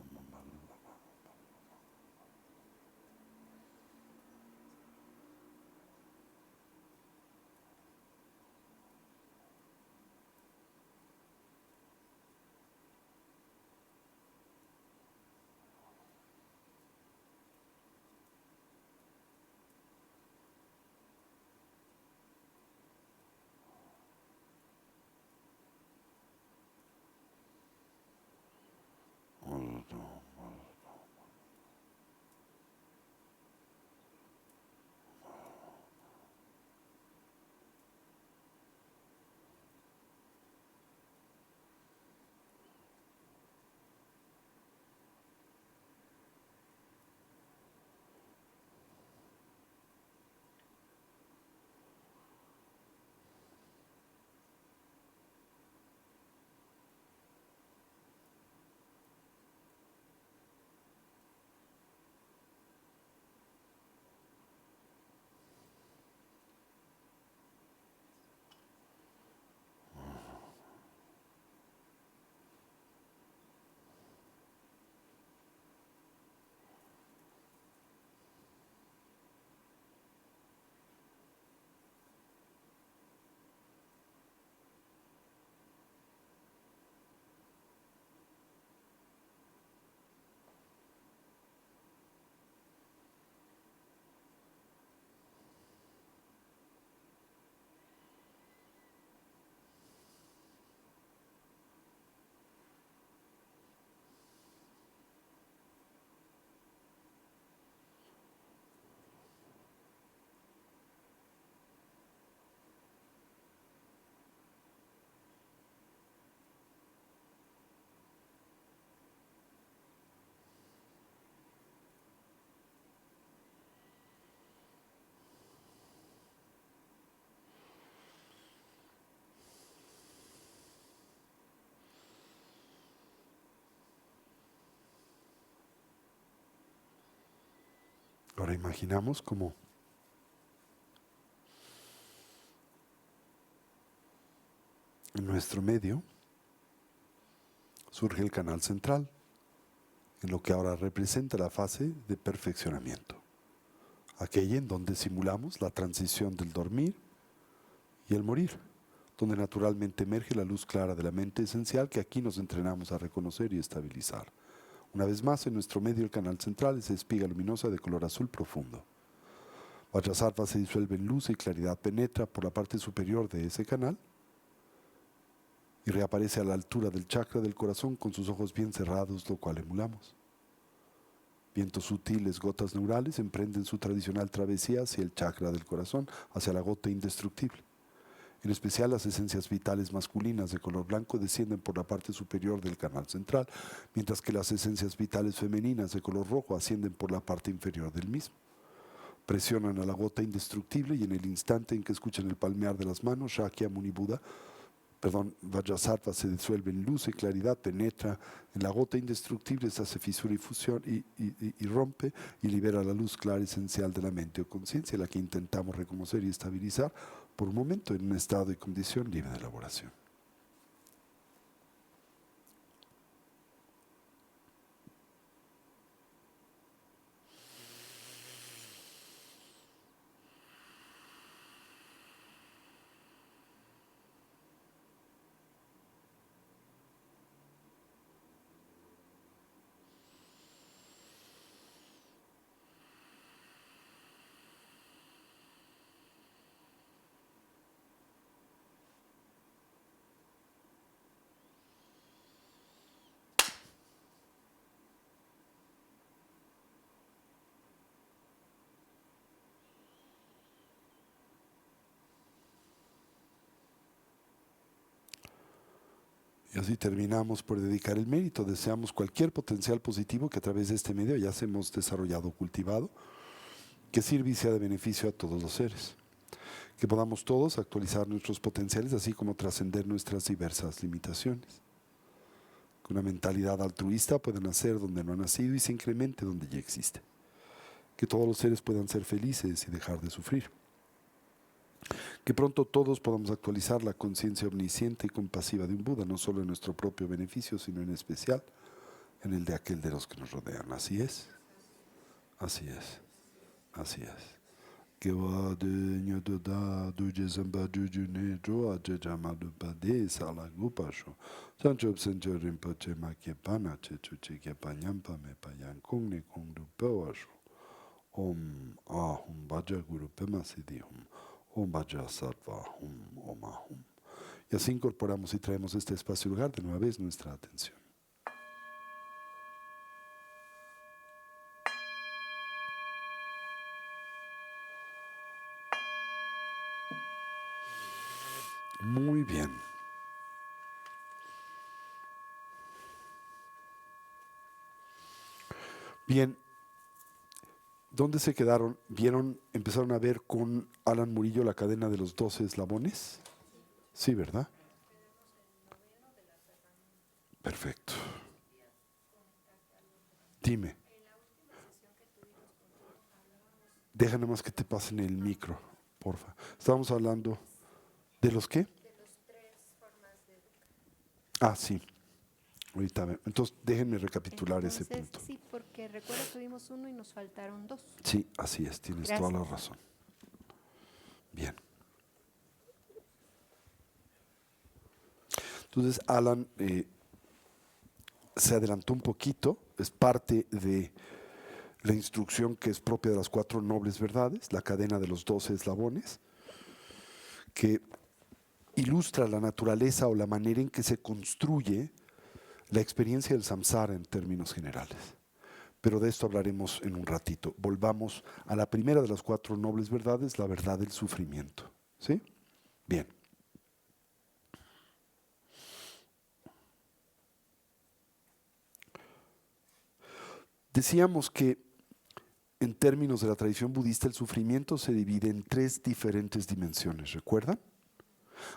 Ahora imaginamos como en nuestro medio surge el canal central, en lo que ahora representa la fase de perfeccionamiento, aquella en donde simulamos la transición del dormir y el morir, donde naturalmente emerge la luz clara de la mente esencial que aquí nos entrenamos a reconocer y estabilizar. Una vez más, en nuestro medio el canal central es espiga luminosa de color azul profundo. Vajrasattva se disuelve en luz y claridad, penetra por la parte superior de ese canal y reaparece a la altura del chakra del corazón con sus ojos bien cerrados, lo cual emulamos. Vientos sutiles, gotas neurales, emprenden su tradicional travesía hacia el chakra del corazón, hacia la gota indestructible. En especial las esencias vitales masculinas de color blanco descienden por la parte superior del canal central, mientras que las esencias vitales femeninas de color rojo ascienden por la parte inferior del mismo. Presionan a la gota indestructible y en el instante en que escuchan el palmear de las manos, Shakyamuni Buda Vajrasattva se disuelve en luz y claridad, penetra en la gota indestructible, se hace fisura y fusión y rompe y libera la luz clara esencial de la mente o conciencia, la que intentamos reconocer y estabilizar por un momento en un estado y condición libre de elaboración. Y así terminamos por dedicar el mérito. Deseamos cualquier potencial positivo que a través de este medio ya se hemos desarrollado o cultivado, que sirva y sea de beneficio a todos los seres. Que podamos todos actualizar nuestros potenciales, así como trascender nuestras diversas limitaciones. Que una mentalidad altruista pueda nacer donde no ha nacido y se incremente donde ya existe. Que todos los seres puedan ser felices y dejar de sufrir. Que pronto todos podamos actualizar la conciencia omnisciente y compasiva de un Buda, no solo en nuestro propio beneficio, sino en especial en el de aquel de los que nos rodean. Así es, así es, así es. Que va de ño da du jezamba juju ne jo a jama du pade sala gupasho. Sancho sencho rinpoche ma que pana che chuchi que panyampa me payan kung ne kung du pewasho. Om ahum vaja guru pema siddhihum. Om Vajrasattva Hum Om Ahum. Y así incorporamos y traemos este espacio y lugar de nueva vez nuestra atención. Muy bien. Bien, ¿dónde se quedaron? ¿Vieron, empezaron a ver con Alan Murillo la cadena de los 12 eslabones? Sí, ¿verdad? Perfecto. Dime. Deja nada más que te pasen el micro, porfa. Estábamos hablando de los qué. Ah, sí. Ahorita, a ver. Entonces, déjenme recapitular ese punto. Sí, porque recuerdo que tuvimos uno y nos faltaron dos. Sí, así es, tienes toda la razón. Bien. Entonces, Alan se adelantó un poquito, es parte de la instrucción que es propia de las 4 nobles verdades, la cadena de los 12 eslabones, que ilustra la naturaleza o la manera en que se construye la experiencia del samsara en términos generales. Pero de esto hablaremos en un ratito. Volvamos a la primera de las 4 nobles verdades, la verdad del sufrimiento. ¿Sí? Bien. Decíamos que en términos de la tradición budista el sufrimiento se divide en 3 diferentes dimensiones, ¿recuerdan?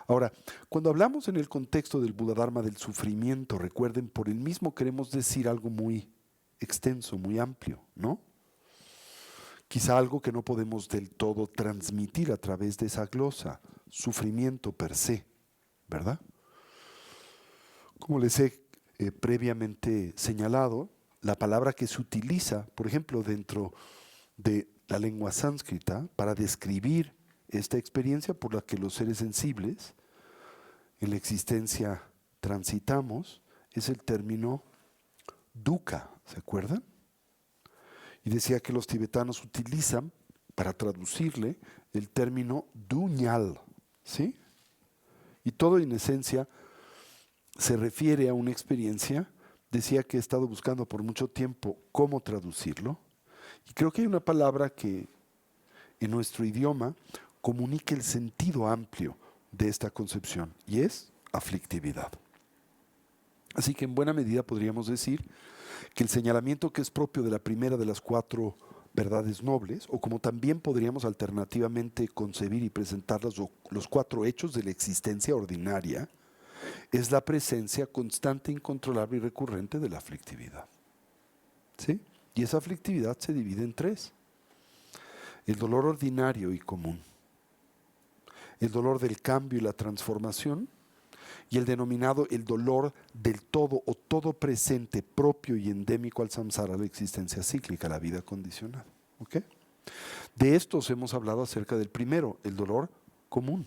Ahora, cuando hablamos en el contexto del Buda Dharma del sufrimiento, recuerden, por el mismo queremos decir algo muy extenso, muy amplio, ¿no? Quizá algo que no podemos del todo transmitir a través de esa glosa, sufrimiento per se, ¿verdad? Como les he previamente señalado, la palabra que se utiliza, por ejemplo, dentro de la lengua sánscrita para describir esta experiencia por la que los seres sensibles en la existencia transitamos, es el término dukkha, ¿se acuerdan? Y decía que los tibetanos utilizan para traducirle el término duñal, ¿sí? Y todo en esencia se refiere a una experiencia. Decía que he estado buscando por mucho tiempo cómo traducirlo. Y creo que hay una palabra que en nuestro idioma comunica el sentido amplio de esta concepción, y es aflictividad. Así que en buena medida podríamos decir que el señalamiento que es propio de la primera de las 4 verdades nobles, o como también podríamos alternativamente concebir y presentar los 4 hechos de la existencia ordinaria, es la presencia constante, incontrolable y recurrente de la aflictividad. ¿Sí? Y esa aflictividad se divide en tres: el dolor ordinario y común, el dolor del cambio y la transformación, y el denominado el dolor del todo o todo presente propio y endémico al samsara, la existencia cíclica, la vida condicionada. ¿Ok? De estos hemos hablado acerca del primero, el dolor común,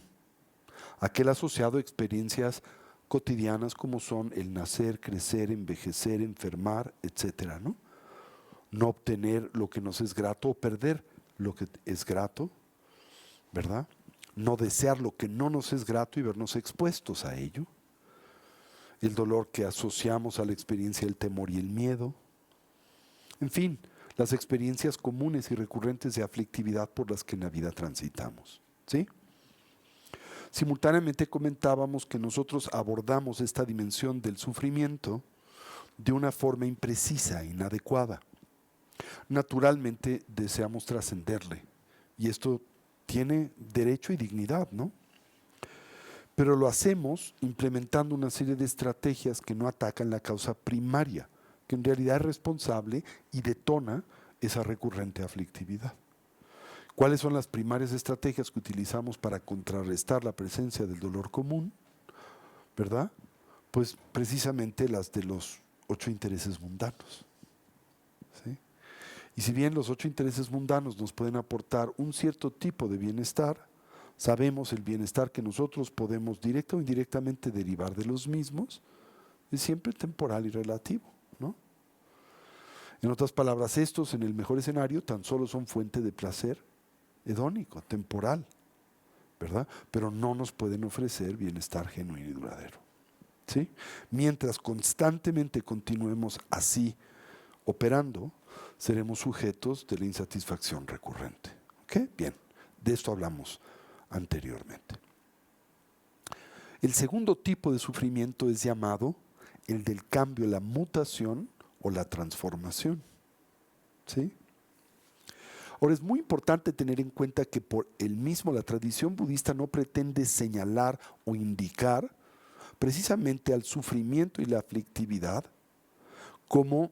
aquel asociado a experiencias cotidianas como son el nacer, crecer, envejecer, enfermar, etcétera, ¿no? No obtener lo que nos es grato o perder lo que es grato, ¿verdad? No desear lo que no nos es grato y vernos expuestos a ello. El dolor que asociamos a la experiencia del temor y el miedo. En fin, las experiencias comunes y recurrentes de aflictividad por las que en la vida transitamos. ¿Sí? Simultáneamente comentábamos que nosotros abordamos esta dimensión del sufrimiento de una forma imprecisa, inadecuada. Naturalmente deseamos trascenderle, y esto tiene derecho y dignidad, ¿no? Pero lo hacemos implementando una serie de estrategias que no atacan la causa primaria, que en realidad es responsable y detona esa recurrente aflictividad. ¿Cuáles son las primarias estrategias que utilizamos para contrarrestar la presencia del dolor común? ¿Verdad? Pues precisamente las de los 8 intereses mundanos. ¿Sí? Y si bien los 8 intereses mundanos nos pueden aportar un cierto tipo de bienestar, sabemos el bienestar que nosotros podemos directa o indirectamente derivar de los mismos es siempre temporal y relativo, ¿no? En otras palabras, estos en el mejor escenario tan solo son fuente de placer hedónico, temporal, ¿verdad? Pero no nos pueden ofrecer bienestar genuino y duradero. ¿Sí? Mientras constantemente continuemos así operando, seremos sujetos de la insatisfacción recurrente. ¿Ok? Bien, de esto hablamos anteriormente. El segundo tipo de sufrimiento es llamado el del cambio, la mutación o la transformación. ¿Sí? Ahora, es muy importante tener en cuenta que por el mismo la tradición budista no pretende señalar o indicar precisamente al sufrimiento y la aflictividad como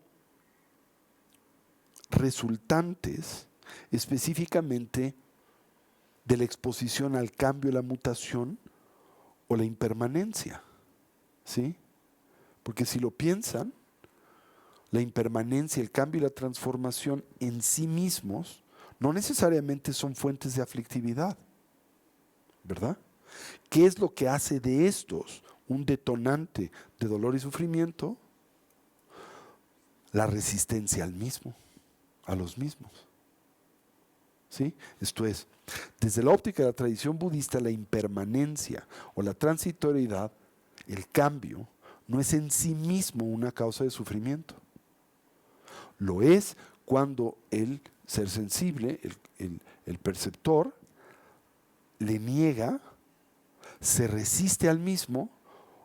resultantes específicamente de la exposición al cambio, la mutación o la impermanencia. ¿Sí? Porque si lo piensan, la impermanencia, el cambio y la transformación en sí mismos no necesariamente son fuentes de aflictividad, ¿verdad? ¿Qué es lo que hace de estos un detonante de dolor y sufrimiento? La resistencia al mismo, a los mismos. ¿Sí? Esto es, desde la óptica de la tradición budista, la impermanencia o la transitoriedad, el cambio, no es en sí mismo una causa de sufrimiento. Lo es cuando el ser sensible, el perceptor, le niega, se resiste al mismo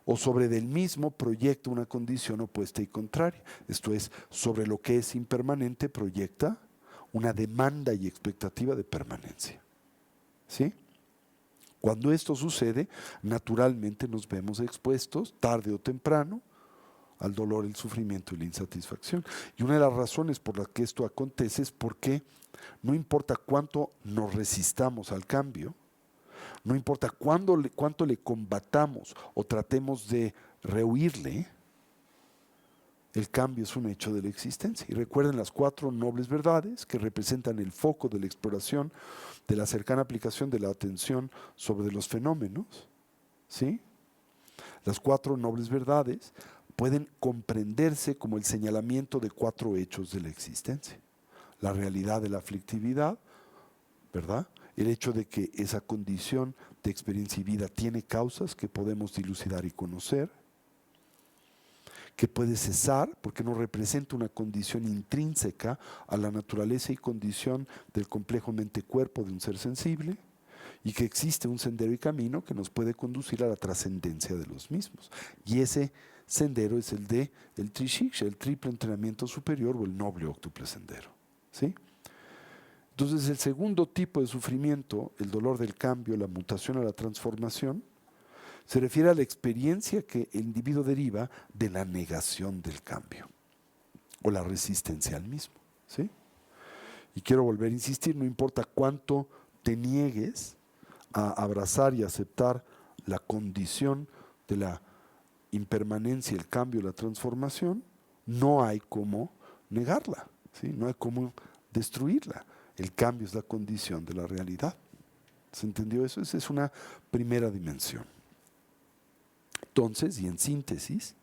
o sobre del mismo proyecta una condición opuesta y contraria. Esto es, sobre lo que es impermanente proyecta una demanda y expectativa de permanencia. ¿Sí? Cuando esto sucede, naturalmente nos vemos expuestos, tarde o temprano, al dolor, el sufrimiento y la insatisfacción. Y una de las razones por las que esto acontece es porque no importa cuánto nos resistamos al cambio, no importa cuánto le combatamos o tratemos de rehuirle, el cambio es un hecho de la existencia. Y recuerden las 4 nobles verdades que representan el foco de la exploración de la cercana aplicación de la atención sobre los fenómenos. ¿Sí? Las 4 nobles verdades pueden comprenderse como el señalamiento de 4 hechos de la existencia. La realidad de la aflictividad, ¿verdad? El hecho de que esa condición de experiencia y vida tiene causas que podemos dilucidar y conocer, que puede cesar porque no representa una condición intrínseca a la naturaleza y condición del complejo mente-cuerpo de un ser sensible, y que existe un sendero y camino que nos puede conducir a la trascendencia de los mismos. Y ese sendero es el de el Trishiksha, el triple entrenamiento superior o el noble óctuple sendero. ¿Sí? Entonces, el segundo tipo de sufrimiento, el dolor del cambio, la mutación o la transformación, Se refiere a la experiencia que el individuo deriva de la negación del cambio o la resistencia al mismo. ¿Sí? Y quiero volver a insistir, no importa cuánto te niegues a abrazar y aceptar la condición de la impermanencia, el cambio, la transformación, no hay cómo negarla, ¿sí? No hay cómo destruirla. El cambio es la condición de la realidad. ¿Se entendió eso? Esa es una primera dimensión. Entonces, y en síntesis,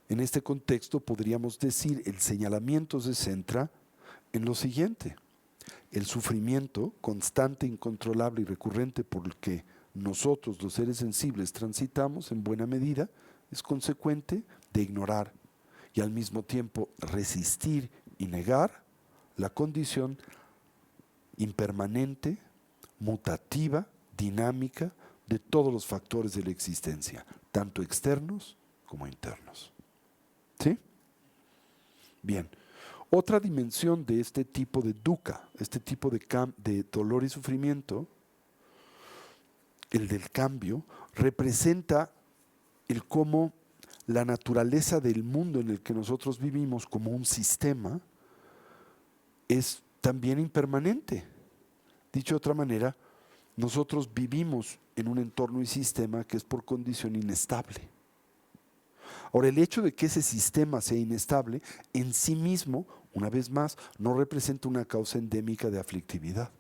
en este contexto podríamos decir, el señalamiento se centra en lo siguiente: el sufrimiento constante, incontrolable y recurrente por el que nosotros, los seres sensibles, transitamos en buena medida, es consecuente de ignorar y al mismo tiempo resistir y negar la condición impermanente, mutativa, dinámica de todos los factores de la existencia, tanto externos como internos. ¿Sí? Bien. Otra dimensión de este tipo de dukkha, este tipo de dolor y sufrimiento, el del cambio, representa el cómo la naturaleza del mundo en el que nosotros vivimos como un sistema es también impermanente. Dicho de otra manera, nosotros vivimos en un entorno y sistema que es por condición inestable. Ahora, el hecho de que ese sistema sea inestable en sí mismo, una vez más, no representa una causa endémica de aflictividad.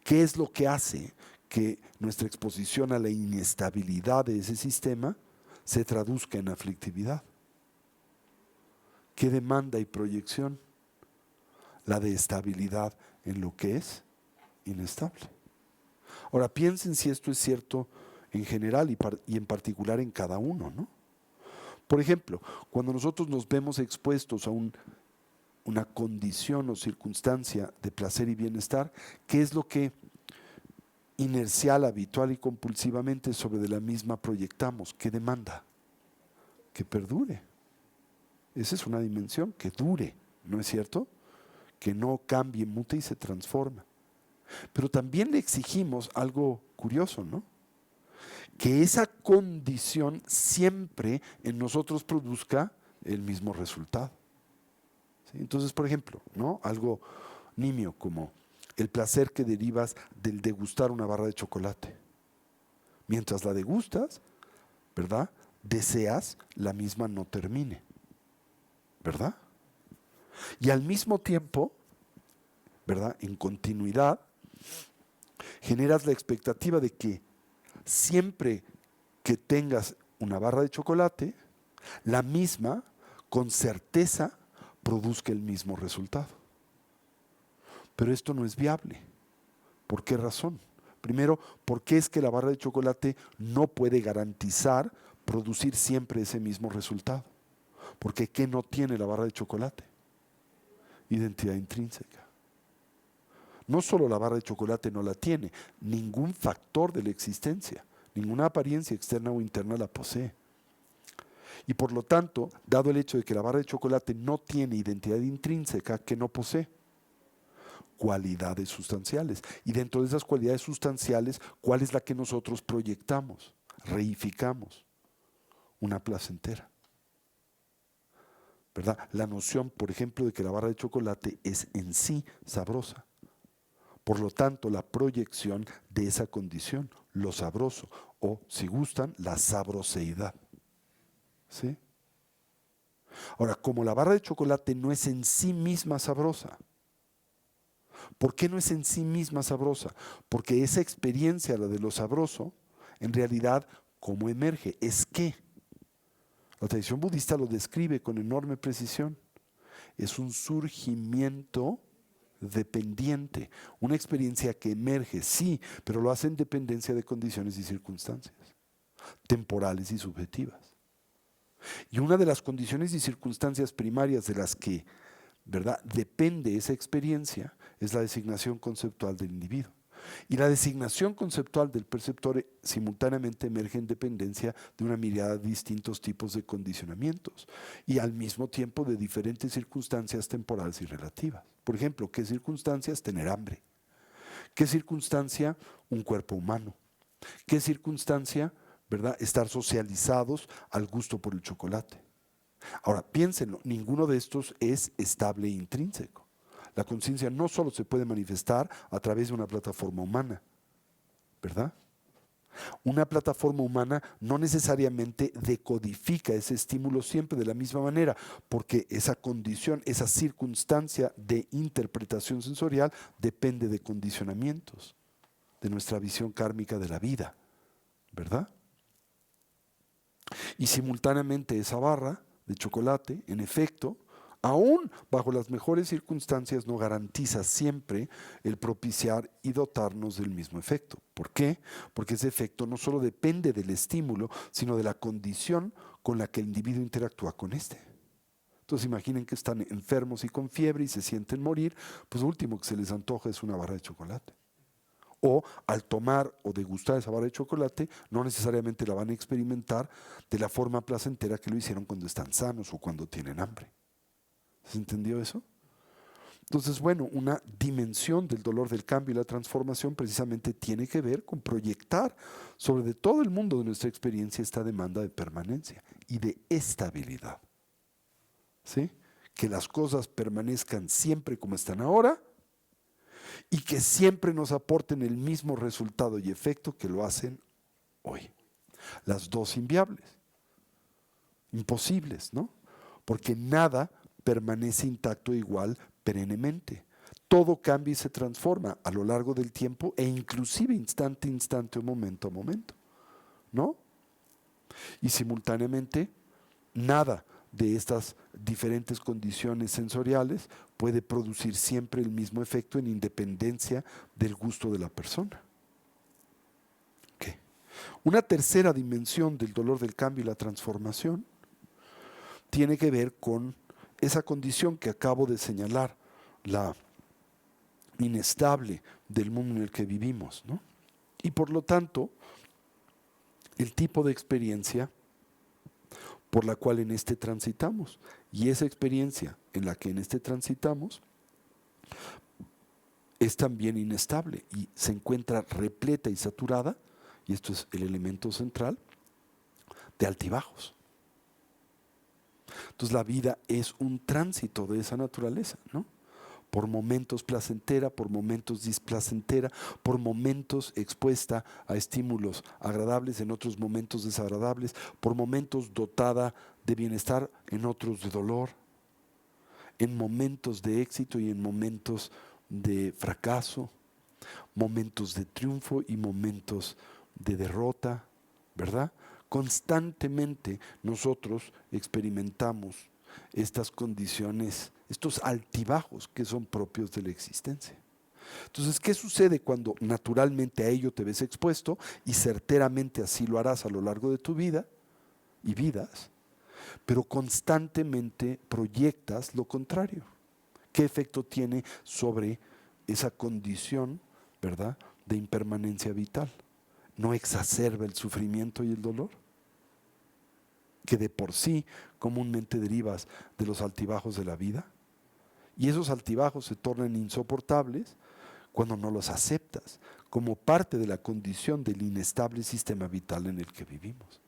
¿Qué es lo que hace que nuestra exposición a la inestabilidad de ese sistema se traduzca en aflictividad? ¿Qué demanda y proyección? La de estabilidad en lo que es inestable. Ahora, piensen si esto es cierto en general y en particular en cada uno, ¿no? Por ejemplo, cuando nosotros nos vemos expuestos a una condición o circunstancia de placer y bienestar, ¿qué es lo que inercial, habitual y compulsivamente sobre de la misma proyectamos? ¿Qué demanda? Que perdure. Esa es una dimensión, que dure, ¿no es cierto? Que no cambie, mute y se transforma. Pero también le exigimos algo curioso, ¿no? Que esa condición siempre en nosotros produzca el mismo resultado. ¿Sí? Entonces, por ejemplo, ¿no? Algo nimio como el placer que derivas del degustar una barra de chocolate. Mientras la degustas, ¿verdad? Deseas la misma no termine, ¿verdad? Y al mismo tiempo, ¿verdad? En continuidad, generas la expectativa de que siempre que tengas una barra de chocolate, la misma, con certeza, produzca el mismo resultado. Pero esto no es viable. ¿Por qué razón? Primero, ¿por qué es que la barra de chocolate no puede garantizar producir siempre ese mismo resultado? Porque ¿qué no tiene la barra de chocolate? Identidad intrínseca. No solo la barra de chocolate no la tiene, ningún factor de la existencia, ninguna apariencia externa o interna la posee. Y por lo tanto, dado el hecho de que la barra de chocolate no tiene identidad intrínseca, ¿qué no posee? Cualidades sustanciales. Y dentro de esas cualidades sustanciales, ¿cuál es la que nosotros proyectamos, reificamos? Una placentera. ¿Verdad? La noción, por ejemplo, de que la barra de chocolate es en sí sabrosa. Por lo tanto, la proyección de esa condición, lo sabroso, o, si gustan, la sabroseidad. ¿Sí? Ahora, como la barra de chocolate no es en sí misma sabrosa, ¿por qué no es en sí misma sabrosa? Porque esa experiencia, la de lo sabroso, en realidad, ¿cómo emerge? Es que la tradición budista lo describe con enorme precisión. Es un surgimiento dependiente, una experiencia que emerge, sí, pero lo hace en dependencia de condiciones y circunstancias, temporales y subjetivas. Y una de las condiciones y circunstancias primarias de las que, ¿verdad?, depende esa experiencia es la designación conceptual del individuo. Y la designación conceptual del perceptor simultáneamente emerge en dependencia de una mirada de distintos tipos de condicionamientos y al mismo tiempo de diferentes circunstancias temporales y relativas. Por ejemplo, ¿qué circunstancias? Tener hambre. ¿Qué circunstancia? Un cuerpo humano. ¿Qué circunstancia, verdad? Estar socializados al gusto por el chocolate. Ahora, piénsenlo, ninguno de estos es estable e intrínseco. La conciencia no solo se puede manifestar a través de una plataforma humana, ¿verdad? Una plataforma humana no necesariamente decodifica ese estímulo siempre de la misma manera, porque esa condición, esa circunstancia de interpretación sensorial depende de condicionamientos, de nuestra visión kármica de la vida, ¿verdad? Y simultáneamente esa barra de chocolate, en efecto, aún bajo las mejores circunstancias, no garantiza siempre el propiciar y dotarnos del mismo efecto. ¿Por qué? Porque ese efecto no solo depende del estímulo, sino de la condición con la que el individuo interactúa con este. Entonces imaginen que están enfermos y con fiebre y se sienten morir, pues lo último que se les antoja es una barra de chocolate. O al tomar o degustar esa barra de chocolate, no necesariamente la van a experimentar de la forma placentera que lo hicieron cuando están sanos o cuando tienen hambre. ¿Se entendió eso? Entonces, bueno, una dimensión del dolor del cambio y la transformación precisamente tiene que ver con proyectar sobre de todo el mundo de nuestra experiencia esta demanda de permanencia y de estabilidad. ¿Sí? Que las cosas permanezcan siempre como están ahora y que siempre nos aporten el mismo resultado y efecto que lo hacen hoy. Las dos inviables, imposibles, ¿no? Porque nada permanece intacto e igual perennemente. Todo cambia y se transforma a lo largo del tiempo e inclusive instante a instante o momento a momento, ¿no? Y simultáneamente, nada de estas diferentes condiciones sensoriales puede producir siempre el mismo efecto en independencia del gusto de la persona. ¿Qué? Una tercera dimensión del dolor del cambio y la transformación tiene que ver con esa condición que acabo de señalar, la inestable del mundo en el que vivimos, ¿no? Y por lo tanto, el tipo de experiencia por la cual en este transitamos. Y esa experiencia en la que en este transitamos es también inestable y se encuentra repleta y saturada, y esto es el elemento central, de altibajos. Entonces la vida es un tránsito de esa naturaleza, ¿no? Por momentos placentera, por momentos displacentera, por momentos expuesta a estímulos agradables, en otros momentos desagradables, por momentos dotada de bienestar, en otros de dolor, en momentos de éxito y en momentos de fracaso, momentos de triunfo y momentos de derrota, ¿verdad? Constantemente nosotros experimentamos estas condiciones, estos altibajos que son propios de la existencia. Entonces, ¿qué sucede cuando naturalmente a ello te ves expuesto y certeramente así lo harás a lo largo de tu vida y vidas, pero constantemente proyectas lo contrario? ¿Qué efecto tiene sobre esa condición, ¿verdad?, de impermanencia vital? ¿No exacerba el sufrimiento y el dolor? Que de por sí comúnmente derivas de los altibajos de la vida. Y esos altibajos se tornan insoportables cuando no los aceptas como parte de la condición del inestable sistema vital en el que vivimos.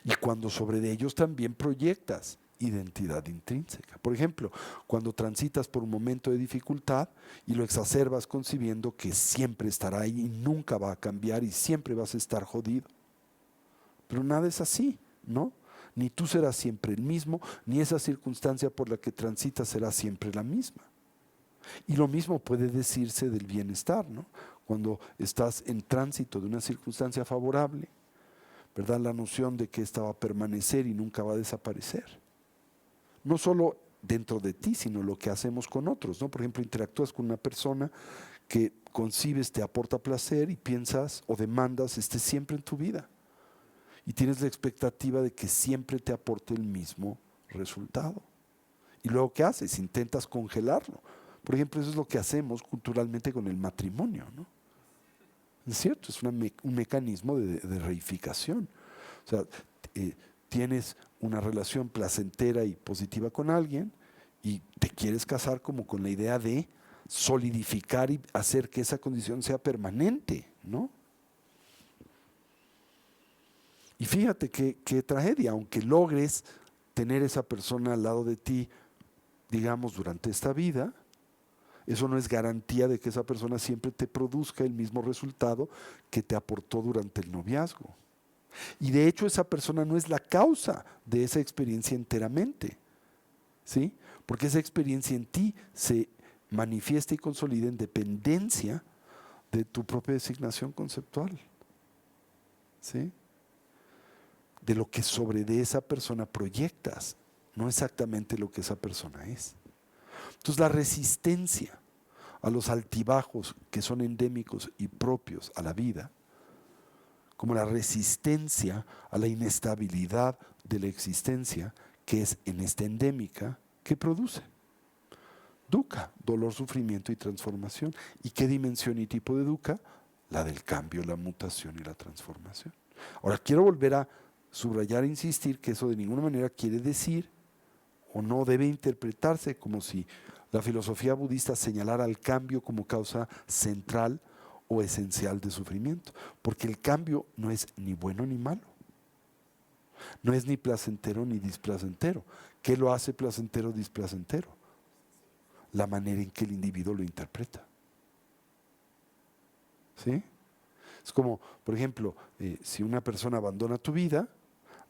Y cuando sobre ellos también proyectas identidad intrínseca. Por ejemplo, cuando transitas por un momento de dificultad y lo exacerbas concibiendo que siempre estará ahí y nunca va a cambiar y siempre vas a estar jodido. Pero nada es así, ¿no? Ni tú serás siempre el mismo, ni esa circunstancia por la que transitas será siempre la misma. Y lo mismo puede decirse del bienestar, ¿no? Cuando estás en tránsito de una circunstancia favorable, ¿verdad? La noción de que esta va a permanecer y nunca va a desaparecer. No solo dentro de ti, sino lo que hacemos con otros, ¿no? Por ejemplo, interactúas con una persona que concibes, te aporta placer y piensas o demandas esté siempre en tu vida. Y tienes la expectativa de que siempre te aporte el mismo resultado. Y luego, ¿qué haces? Intentas congelarlo. Por ejemplo, eso es lo que hacemos culturalmente con el matrimonio, ¿no? Es cierto, es un mecanismo de reificación. O sea, tienes una relación placentera y positiva con alguien y te quieres casar como con la idea de solidificar y hacer que esa condición sea permanente, ¿no? Y fíjate qué tragedia, aunque logres tener esa persona al lado de ti, digamos, durante esta vida, eso no es garantía de que esa persona siempre te produzca el mismo resultado que te aportó durante el noviazgo. Y de hecho esa persona no es la causa de esa experiencia enteramente, ¿sí? Porque esa experiencia en ti se manifiesta y consolida en dependencia de tu propia designación conceptual, ¿sí? De lo que sobre de esa persona proyectas, no exactamente lo que esa persona es. Entonces la resistencia a los altibajos que son endémicos y propios a la vida, como la resistencia a la inestabilidad de la existencia, que es en esta endémica, ¿qué produce? Dukkha, dolor, sufrimiento y transformación. ¿Y qué dimensión y tipo de dukkha? La del cambio, la mutación y la transformación. Ahora, quiero volver a subrayar e insistir que eso de ninguna manera quiere decir o no debe interpretarse como si la filosofía budista señalara al cambio como causa central o esencial de sufrimiento, porque el cambio no es ni bueno ni malo, no es ni placentero ni displacentero. ¿Qué lo hace placentero o displacentero? La manera en que el individuo lo interpreta. ¿Sí? Es como, por ejemplo, si una persona abandona tu vida,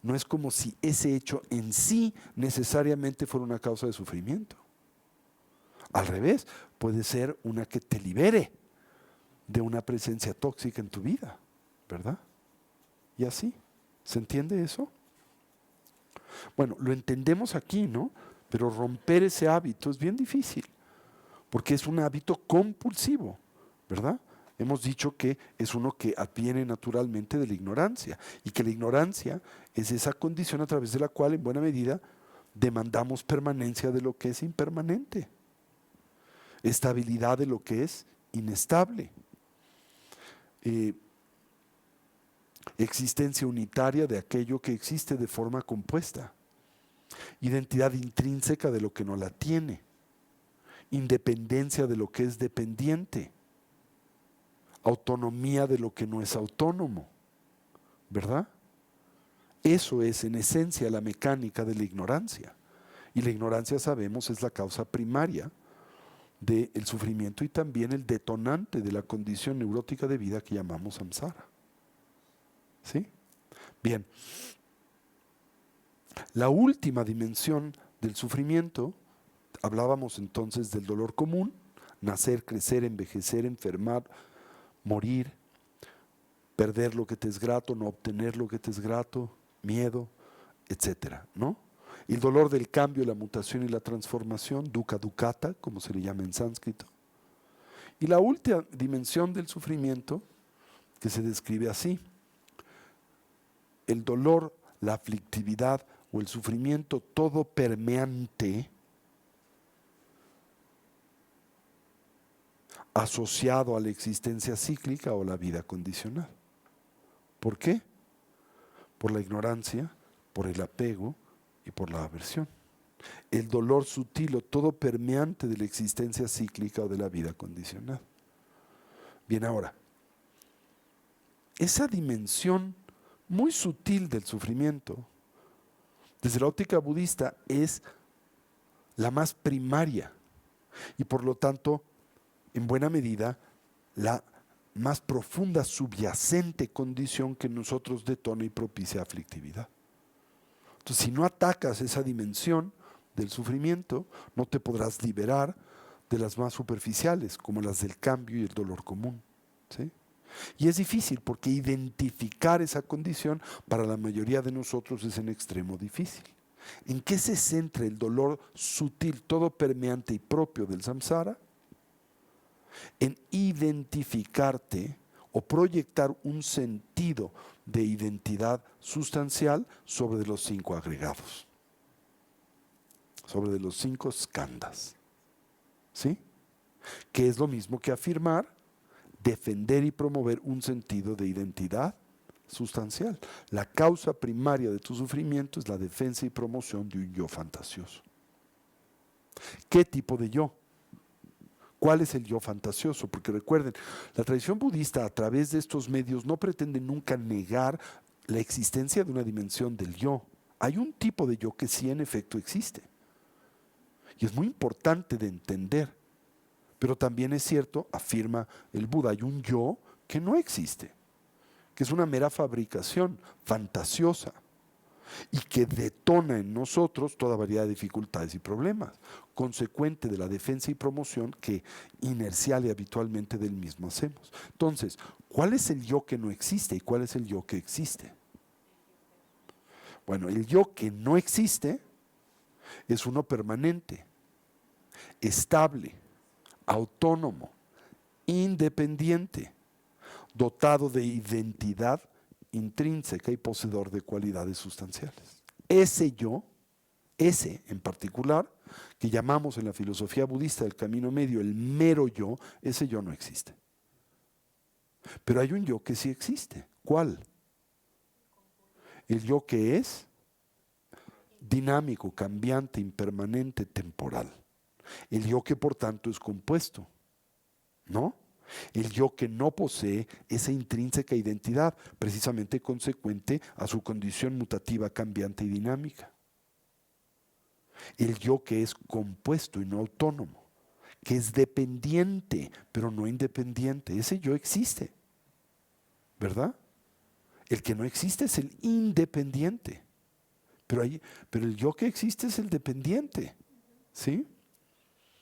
no es como si ese hecho en sí necesariamente fuera una causa de sufrimiento. Al revés, puede ser una que te libere de una presencia tóxica en tu vida, ¿verdad? Y así, ¿se entiende eso? Bueno, lo entendemos aquí, ¿no? Pero romper ese hábito es bien difícil, porque es un hábito compulsivo, ¿verdad? Hemos dicho que es uno que adviene naturalmente de la ignorancia, y que la ignorancia es esa condición a través de la cual en buena medida demandamos permanencia de lo que es impermanente, estabilidad de lo que es inestable, existencia unitaria de aquello que existe de forma compuesta, identidad intrínseca de lo que no la tiene, independencia de lo que es dependiente, autonomía de lo que no es autónomo, ¿verdad? Eso es en esencia la mecánica de la ignorancia. Y la ignorancia, sabemos, es la causa primaria del sufrimiento y también el detonante de la condición neurótica de vida que llamamos samsara. ¿Sí? Bien. La última dimensión del sufrimiento, hablábamos entonces del dolor común, nacer, crecer, envejecer, enfermar, morir, perder lo que te es grato, no obtener lo que te es grato, miedo, etcétera, ¿no? El dolor del cambio, la mutación y la transformación, dukkha dukkata, como se le llama en sánscrito. Y la última dimensión del sufrimiento, que se describe así: el dolor, la aflictividad o el sufrimiento todo permeante asociado a la existencia cíclica o la vida condicional. ¿Por qué? Por la ignorancia, por el apego y por la aversión. El dolor sutil o todo permeante de la existencia cíclica o de la vida condicional. Bien, ahora, esa dimensión muy sutil del sufrimiento, desde la óptica budista, es la más primaria y por lo tanto, en buena medida, la más profunda subyacente condición que en nosotros detona y propicia aflictividad. Entonces, si no atacas esa dimensión del sufrimiento, no te podrás liberar de las más superficiales, como las del cambio y el dolor común, ¿sí? Y es difícil porque identificar esa condición para la mayoría de nosotros es en extremo difícil. ¿En qué se centra el dolor sutil, todo permeante y propio del samsara? En identificarte o proyectar un sentido de identidad sustancial sobre los 5 agregados, sobre los 5 skandhas, ¿sí? Que es lo mismo que afirmar, defender y promover un sentido de identidad sustancial. La causa primaria de tu sufrimiento es la defensa y promoción de un yo fantasioso. ¿Qué tipo de yo? ¿Cuál es el yo fantasioso? Porque recuerden, la tradición budista a través de estos medios no pretende nunca negar la existencia de una dimensión del yo. Hay un tipo de yo que sí en efecto existe. Y es muy importante de entender. Pero también es cierto, afirma el Buda, hay un yo que no existe, que es una mera fabricación fantasiosa y que detona en nosotros toda variedad de dificultades y problemas, consecuente de la defensa y promoción que inercial y habitualmente del mismo hacemos. Entonces, ¿cuál es el yo que no existe y cuál es el yo que existe? Bueno, el yo que no existe es uno permanente, estable, autónomo, independiente, dotado de identidad intrínseca y poseedor de cualidades sustanciales. Ese yo, ese en particular, que llamamos en la filosofía budista del camino medio el mero yo, ese yo no existe. Pero hay un yo que sí existe. ¿Cuál? El yo que es dinámico, cambiante, impermanente, temporal. El yo que por tanto es compuesto, ¿no? El yo que no posee esa intrínseca identidad, precisamente consecuente a su condición mutativa, cambiante y dinámica. El yo que es compuesto y no autónomo, que es dependiente, pero no independiente. Ese yo existe, ¿verdad? El que no existe es el independiente, pero el yo que existe es el dependiente, ¿sí?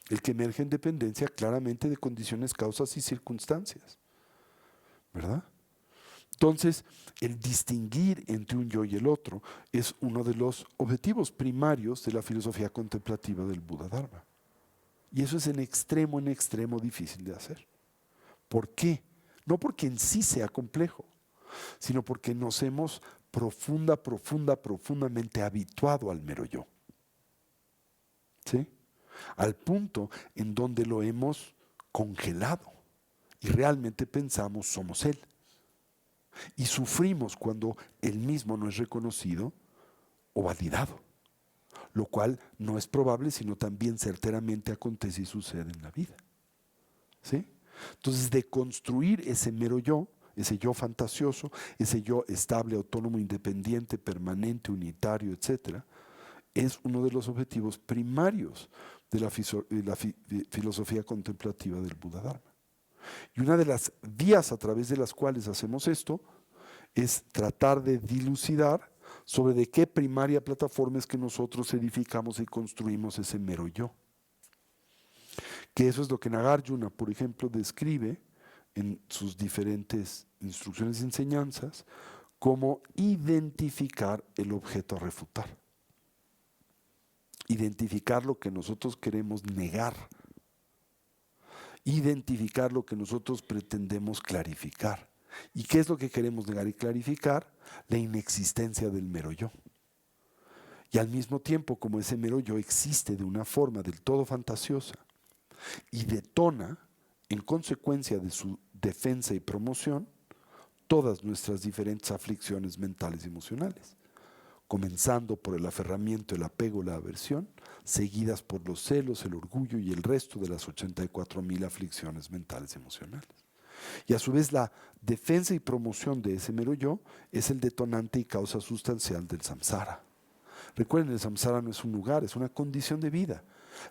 El que emerge en dependencia claramente de condiciones, causas y circunstancias, ¿verdad? Entonces, el distinguir entre un yo y el otro es uno de los objetivos primarios de la filosofía contemplativa del Buda Dharma. Y eso es en extremo difícil de hacer. ¿Por qué? No porque en sí sea complejo, sino porque nos hemos profundamente habituado al mero yo. ¿Sí? Al punto en donde lo hemos congelado y realmente pensamos somos Él. Y sufrimos cuando Él mismo no es reconocido o validado, lo cual no es probable, sino también certeramente acontece y sucede en la vida. ¿Sí? Entonces, de construir ese mero yo, ese yo fantasioso, ese yo estable, autónomo, independiente, permanente, unitario, etcétera, es uno de los objetivos primarios de la filosofía contemplativa del Buda Dharma. Y una de las vías a través de las cuales hacemos esto es tratar de dilucidar sobre de qué primaria plataforma es que nosotros edificamos y construimos ese mero yo. Que eso es lo que Nagarjuna, por ejemplo, describe en sus diferentes instrucciones y enseñanzas como identificar el objeto a refutar. Identificar lo que nosotros queremos negar. Identificar lo que nosotros pretendemos clarificar. ¿Y qué es lo que queremos negar y clarificar? La inexistencia del mero yo. Y al mismo tiempo, como ese mero yo existe de una forma del todo fantasiosa y detona, en consecuencia de su defensa y promoción, todas nuestras diferentes aflicciones mentales y emocionales, comenzando por el aferramiento, el apego, la aversión, seguidas por los celos, el orgullo y el resto de las 84,000 aflicciones mentales y emocionales. Y a su vez la defensa y promoción de ese mero yo es el detonante y causa sustancial del samsara. Recuerden, el samsara no es un lugar, es una condición de vida.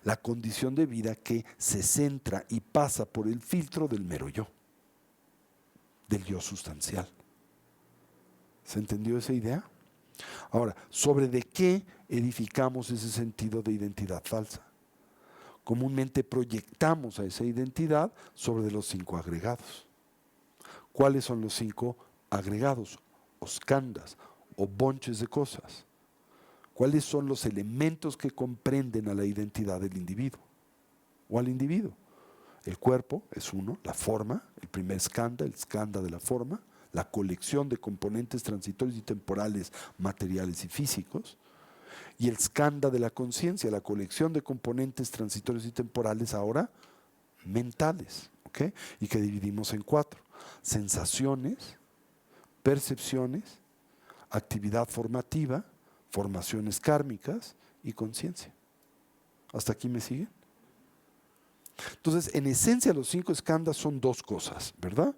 La condición de vida que se centra y pasa por el filtro del mero yo, del yo sustancial. ¿Se entendió esa idea? Ahora, ¿sobre de qué edificamos ese sentido de identidad falsa? Comúnmente proyectamos a esa identidad sobre los 5 agregados. ¿Cuáles son los 5 agregados? O skandhas, o bonches de cosas. ¿Cuáles son los elementos que comprenden a la identidad del individuo o al individuo? El cuerpo es uno, la forma, el primer skandha, el skandha de la forma, la colección de componentes transitorios y temporales, materiales y físicos, y el skandha de la conciencia, la colección de componentes transitorios y temporales ahora mentales, ¿ok? Y que dividimos en 4: sensaciones, percepciones, actividad formativa, formaciones kármicas y conciencia. ¿Hasta aquí me siguen? Entonces, en esencia, los 5 skandhas son dos cosas, ¿verdad?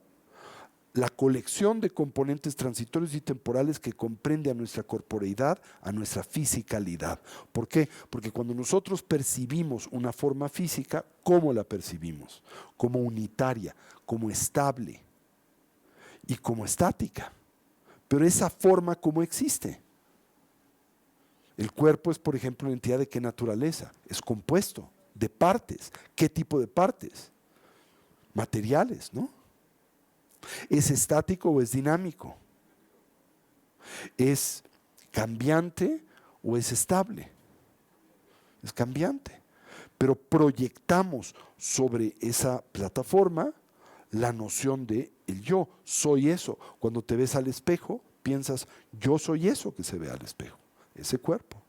La colección de componentes transitorios y temporales que comprende a nuestra corporeidad, a nuestra fisicalidad. ¿Por qué? Porque cuando nosotros percibimos una forma física, ¿cómo la percibimos? Como unitaria, como estable y como estática. Pero esa forma, ¿cómo existe? El cuerpo es, por ejemplo, una entidad de qué naturaleza? Es compuesto de partes. ¿Qué tipo de partes? Materiales, ¿no? ¿Es estático o es dinámico? ¿Es cambiante o es estable? Es cambiante. Pero proyectamos sobre esa plataforma la noción de el yo. Soy eso. Cuando te ves al espejo, piensas, yo soy eso que se ve al espejo. Ese cuerpo.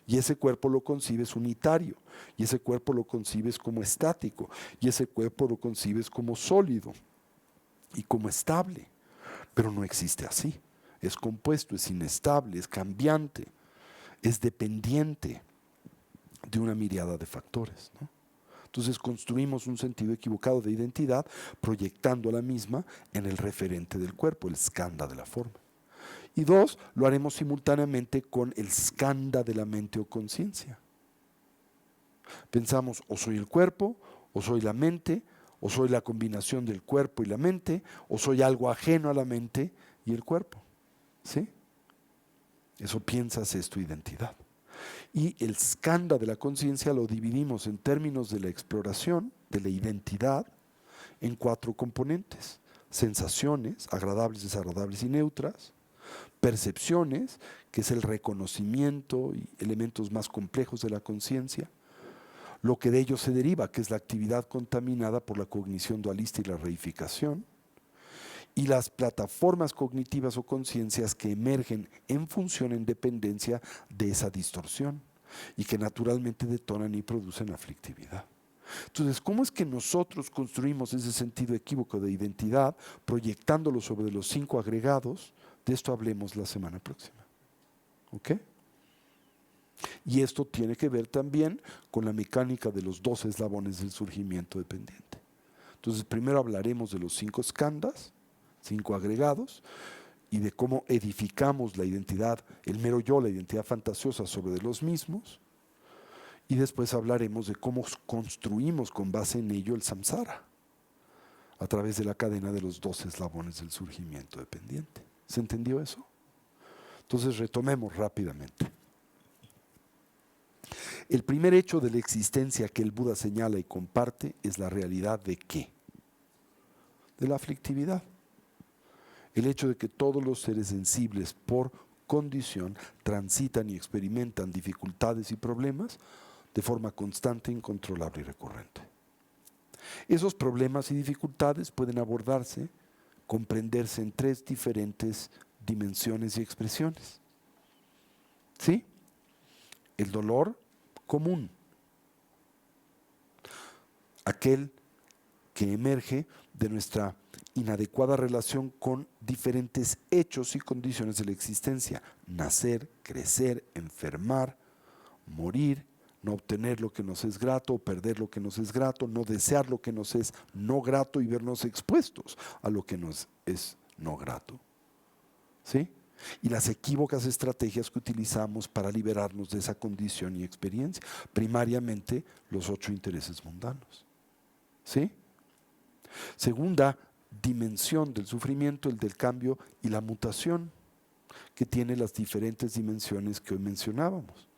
Y ese cuerpo lo concibes unitario. Y ese cuerpo lo concibes como estático. Y ese cuerpo lo concibes como sólido y como estable, pero no existe así. Es compuesto, es inestable, es cambiante, es dependiente de una miriada de factores, ¿no? Entonces construimos un sentido equivocado de identidad proyectando la misma en el referente del cuerpo, el skandha de la forma. Y dos, lo haremos simultáneamente con el skandha de la mente o conciencia. Pensamos, o soy el cuerpo, o soy la mente, o soy la combinación del cuerpo y la mente, o soy algo ajeno a la mente y el cuerpo. ¿Sí? Eso piensas, es tu identidad. Y el skandha de la conciencia lo dividimos en términos de la exploración de la identidad en 4 componentes: sensaciones, agradables, desagradables y neutras; percepciones, que es el reconocimiento y elementos más complejos de la conciencia; lo que de ello se deriva, que es la actividad contaminada por la cognición dualista y la reificación; y las plataformas cognitivas o conciencias que emergen en función, en dependencia de esa distorsión y que naturalmente detonan y producen aflictividad. Entonces, ¿cómo es que nosotros construimos ese sentido equívoco de identidad proyectándolo sobre los 5 agregados? De esto hablemos la semana próxima. ¿Ok? Y esto tiene que ver también con la mecánica de los 12 eslabones del surgimiento dependiente. Entonces, primero hablaremos de los 5 skandhas, 5 agregados, y de cómo edificamos la identidad, el mero yo, la identidad fantasiosa sobre los mismos. Y después hablaremos de cómo construimos con base en ello el samsara, a través de la cadena de los 12 eslabones del surgimiento dependiente. ¿Se entendió eso? Entonces retomemos rápidamente. El primer hecho de la existencia que el Buda señala y comparte es la realidad de ¿qué? De la aflictividad. El hecho de que todos los seres sensibles por condición transitan y experimentan dificultades y problemas de forma constante, incontrolable y recurrente. Esos problemas y dificultades pueden abordarse, comprenderse en 3 diferentes dimensiones y expresiones. ¿Sí? El dolor común, aquel que emerge de nuestra inadecuada relación con diferentes hechos y condiciones de la existencia: nacer, crecer, enfermar, morir, no obtener lo que nos es grato o perder lo que nos es grato, no desear lo que nos es no grato y vernos expuestos a lo que nos es no grato. ¿Sí? Y las equívocas estrategias que utilizamos para liberarnos de esa condición y experiencia, primariamente los 8 intereses mundanos. ¿Sí? Segunda dimensión del sufrimiento, el del cambio y la mutación, que tiene las diferentes dimensiones que hoy mencionábamos.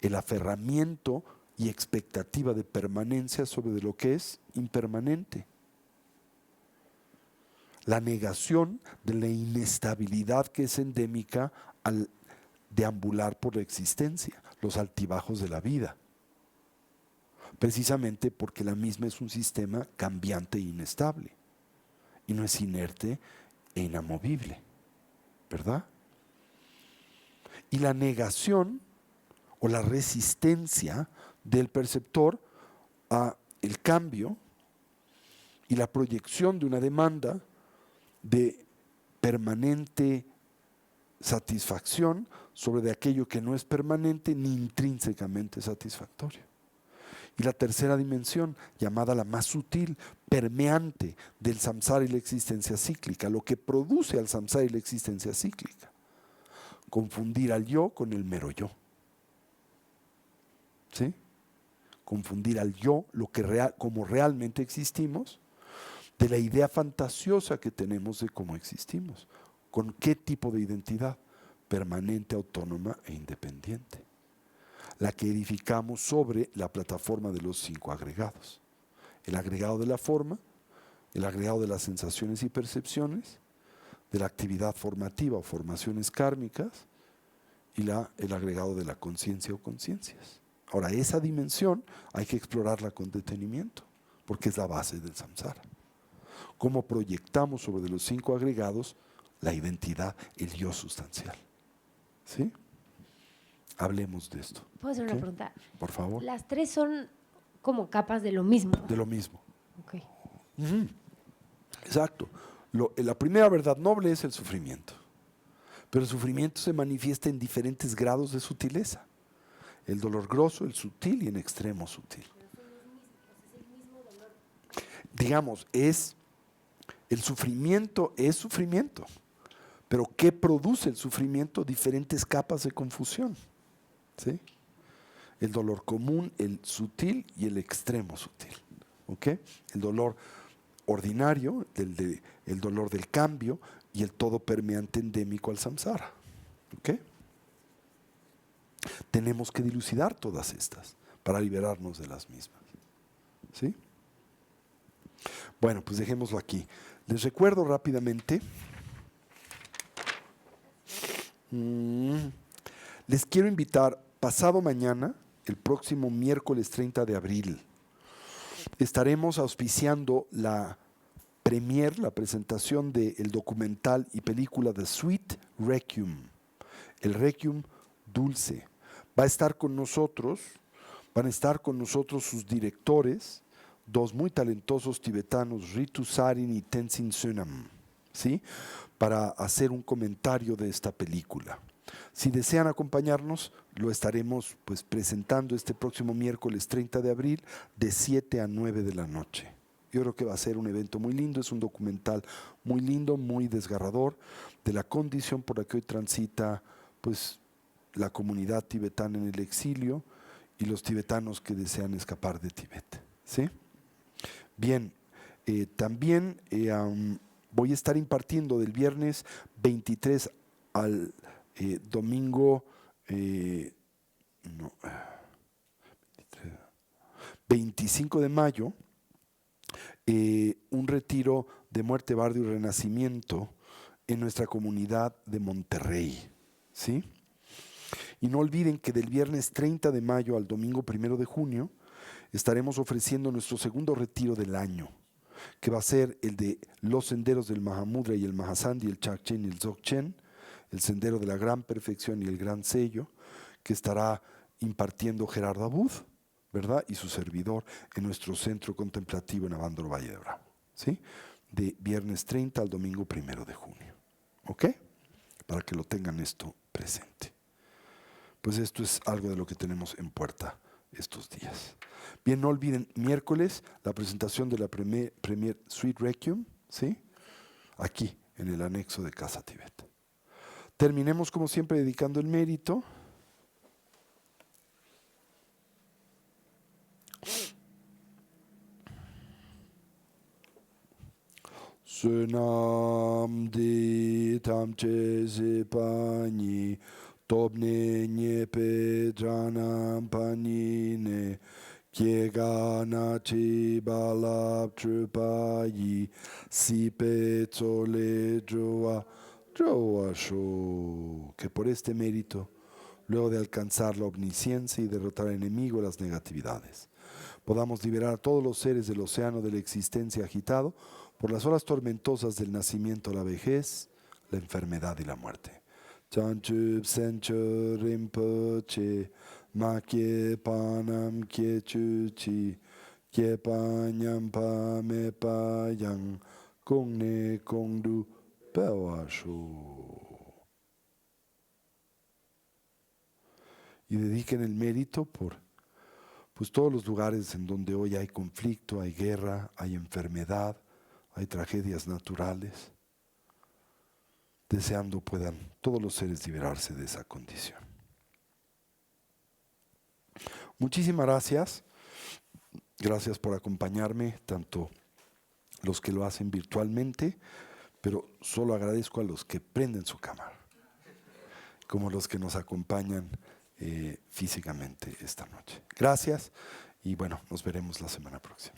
El aferramiento y expectativa de permanencia sobre lo que es impermanente. La negación de la inestabilidad que es endémica al deambular por la existencia, los altibajos de la vida. Precisamente porque la misma es un sistema cambiante e inestable, y no es inerte e inamovible, ¿verdad? Y la negación o la resistencia del perceptor a el cambio y la proyección de una demanda de permanente satisfacción sobre de aquello que no es permanente ni intrínsecamente satisfactorio. Y la tercera dimensión, llamada la más sutil, permeante del samsara y la existencia cíclica, lo que produce al samsara y la existencia cíclica. Confundir al yo con el mero yo. ¿Sí? Confundir al yo, lo que como realmente existimos, de la idea fantasiosa que tenemos de cómo existimos. ¿Con qué tipo de identidad? Permanente, autónoma e independiente. La que edificamos sobre la plataforma de los 5 agregados. El agregado de la forma, el agregado de las sensaciones y percepciones, de la actividad formativa o formaciones kármicas, y el agregado de la conciencia o conciencias. Ahora, esa dimensión hay que explorarla con detenimiento, porque es la base del samsara. Cómo proyectamos sobre los 5 agregados la identidad, el yo sustancial. ¿Sí? Hablemos de esto. ¿Puedo hacer ¿Ok? una pregunta? Por favor. Las tres son como capas de lo mismo. De lo mismo. Ok. Exacto. La primera verdad noble es el sufrimiento. Pero el sufrimiento se manifiesta en diferentes grados de sutileza. El dolor grosso, el sutil y en extremo sutil. Digamos, el sufrimiento es sufrimiento. Pero ¿qué produce el sufrimiento? Diferentes capas de confusión. ¿Sí? El dolor común, el sutil y el extremo sutil. ¿Ok? El dolor ordinario, el dolor del cambio y el todo permeante endémico al samsara. ¿Ok? Tenemos que dilucidar todas estas para liberarnos de las mismas. ¿Sí? Bueno, pues dejémoslo aquí. Les recuerdo rápidamente. Les quiero invitar pasado mañana, el próximo miércoles 30 de abril. Estaremos auspiciando la la presentación del documental y película The Sweet Requiem, el Requiem dulce. Va a estar con nosotros, van a estar con nosotros sus directores, 2 muy talentosos tibetanos, Ritu Sarin y Tenzin Sunam, ¿sí? Para hacer un comentario de esta película. Si desean acompañarnos, lo estaremos pues presentando este próximo miércoles 30 de abril de 7 a 9 de la noche. Yo creo que va a ser un evento muy lindo, es un documental muy lindo, muy desgarrador de la condición por la que hoy transita pues la comunidad tibetana en el exilio y los tibetanos que desean escapar de Tibet. ¿Sí? Bien, también voy a estar impartiendo del viernes 23 al domingo 25 de mayo un retiro de muerte, bardo y renacimiento en nuestra comunidad de Monterrey. ¿Sí? Y no olviden que del viernes 30 de mayo al domingo 1 de junio estaremos ofreciendo nuestro segundo retiro del año, que va a ser el de los senderos del Mahamudra y el Mahasandhi, el Chakchen y el Dzogchen, el sendero de la gran perfección y el gran sello, que estará impartiendo Gerardo Abud, ¿verdad? Y su servidor en nuestro centro contemplativo en Avándaro Valle de Bravo, ¿sí? De viernes 30 al domingo 1 de junio, ¿ok? Para que lo tengan esto presente. Pues esto es algo de lo que tenemos en puerta estos días. Bien, no olviden, miércoles, la presentación de la Premier Sweet Requiem, ¿sí? Aquí, en el anexo de Casa Tibet. Terminemos, como siempre, dedicando el mérito. Sunam di tamche zipani, tobne nyepe dranam panine, kiegana chi balab trupayi, sipe tsole droa, droa sho. Que por este mérito, luego de alcanzar la omnisciencia y derrotar al enemigo las negatividades, podamos liberar a todos los seres del océano de la existencia agitado por las olas tormentosas del nacimiento a la vejez, la enfermedad y la muerte. Chanchub sencho rinpoche, ma kye panam kye chuchi, kye panyam pa me pa yang, kong ne kong du pewa shu. Y dediquen el mérito por pues todos los lugares en donde hoy hay conflicto, hay guerra, hay enfermedad, hay tragedias naturales, deseando puedan todos los seres liberarse de esa condición. Muchísimas gracias. Gracias por acompañarme, tanto los que lo hacen virtualmente, pero solo agradezco a los que prenden su cámara, como los que nos acompañan físicamente esta noche. Gracias y bueno, nos veremos la semana próxima.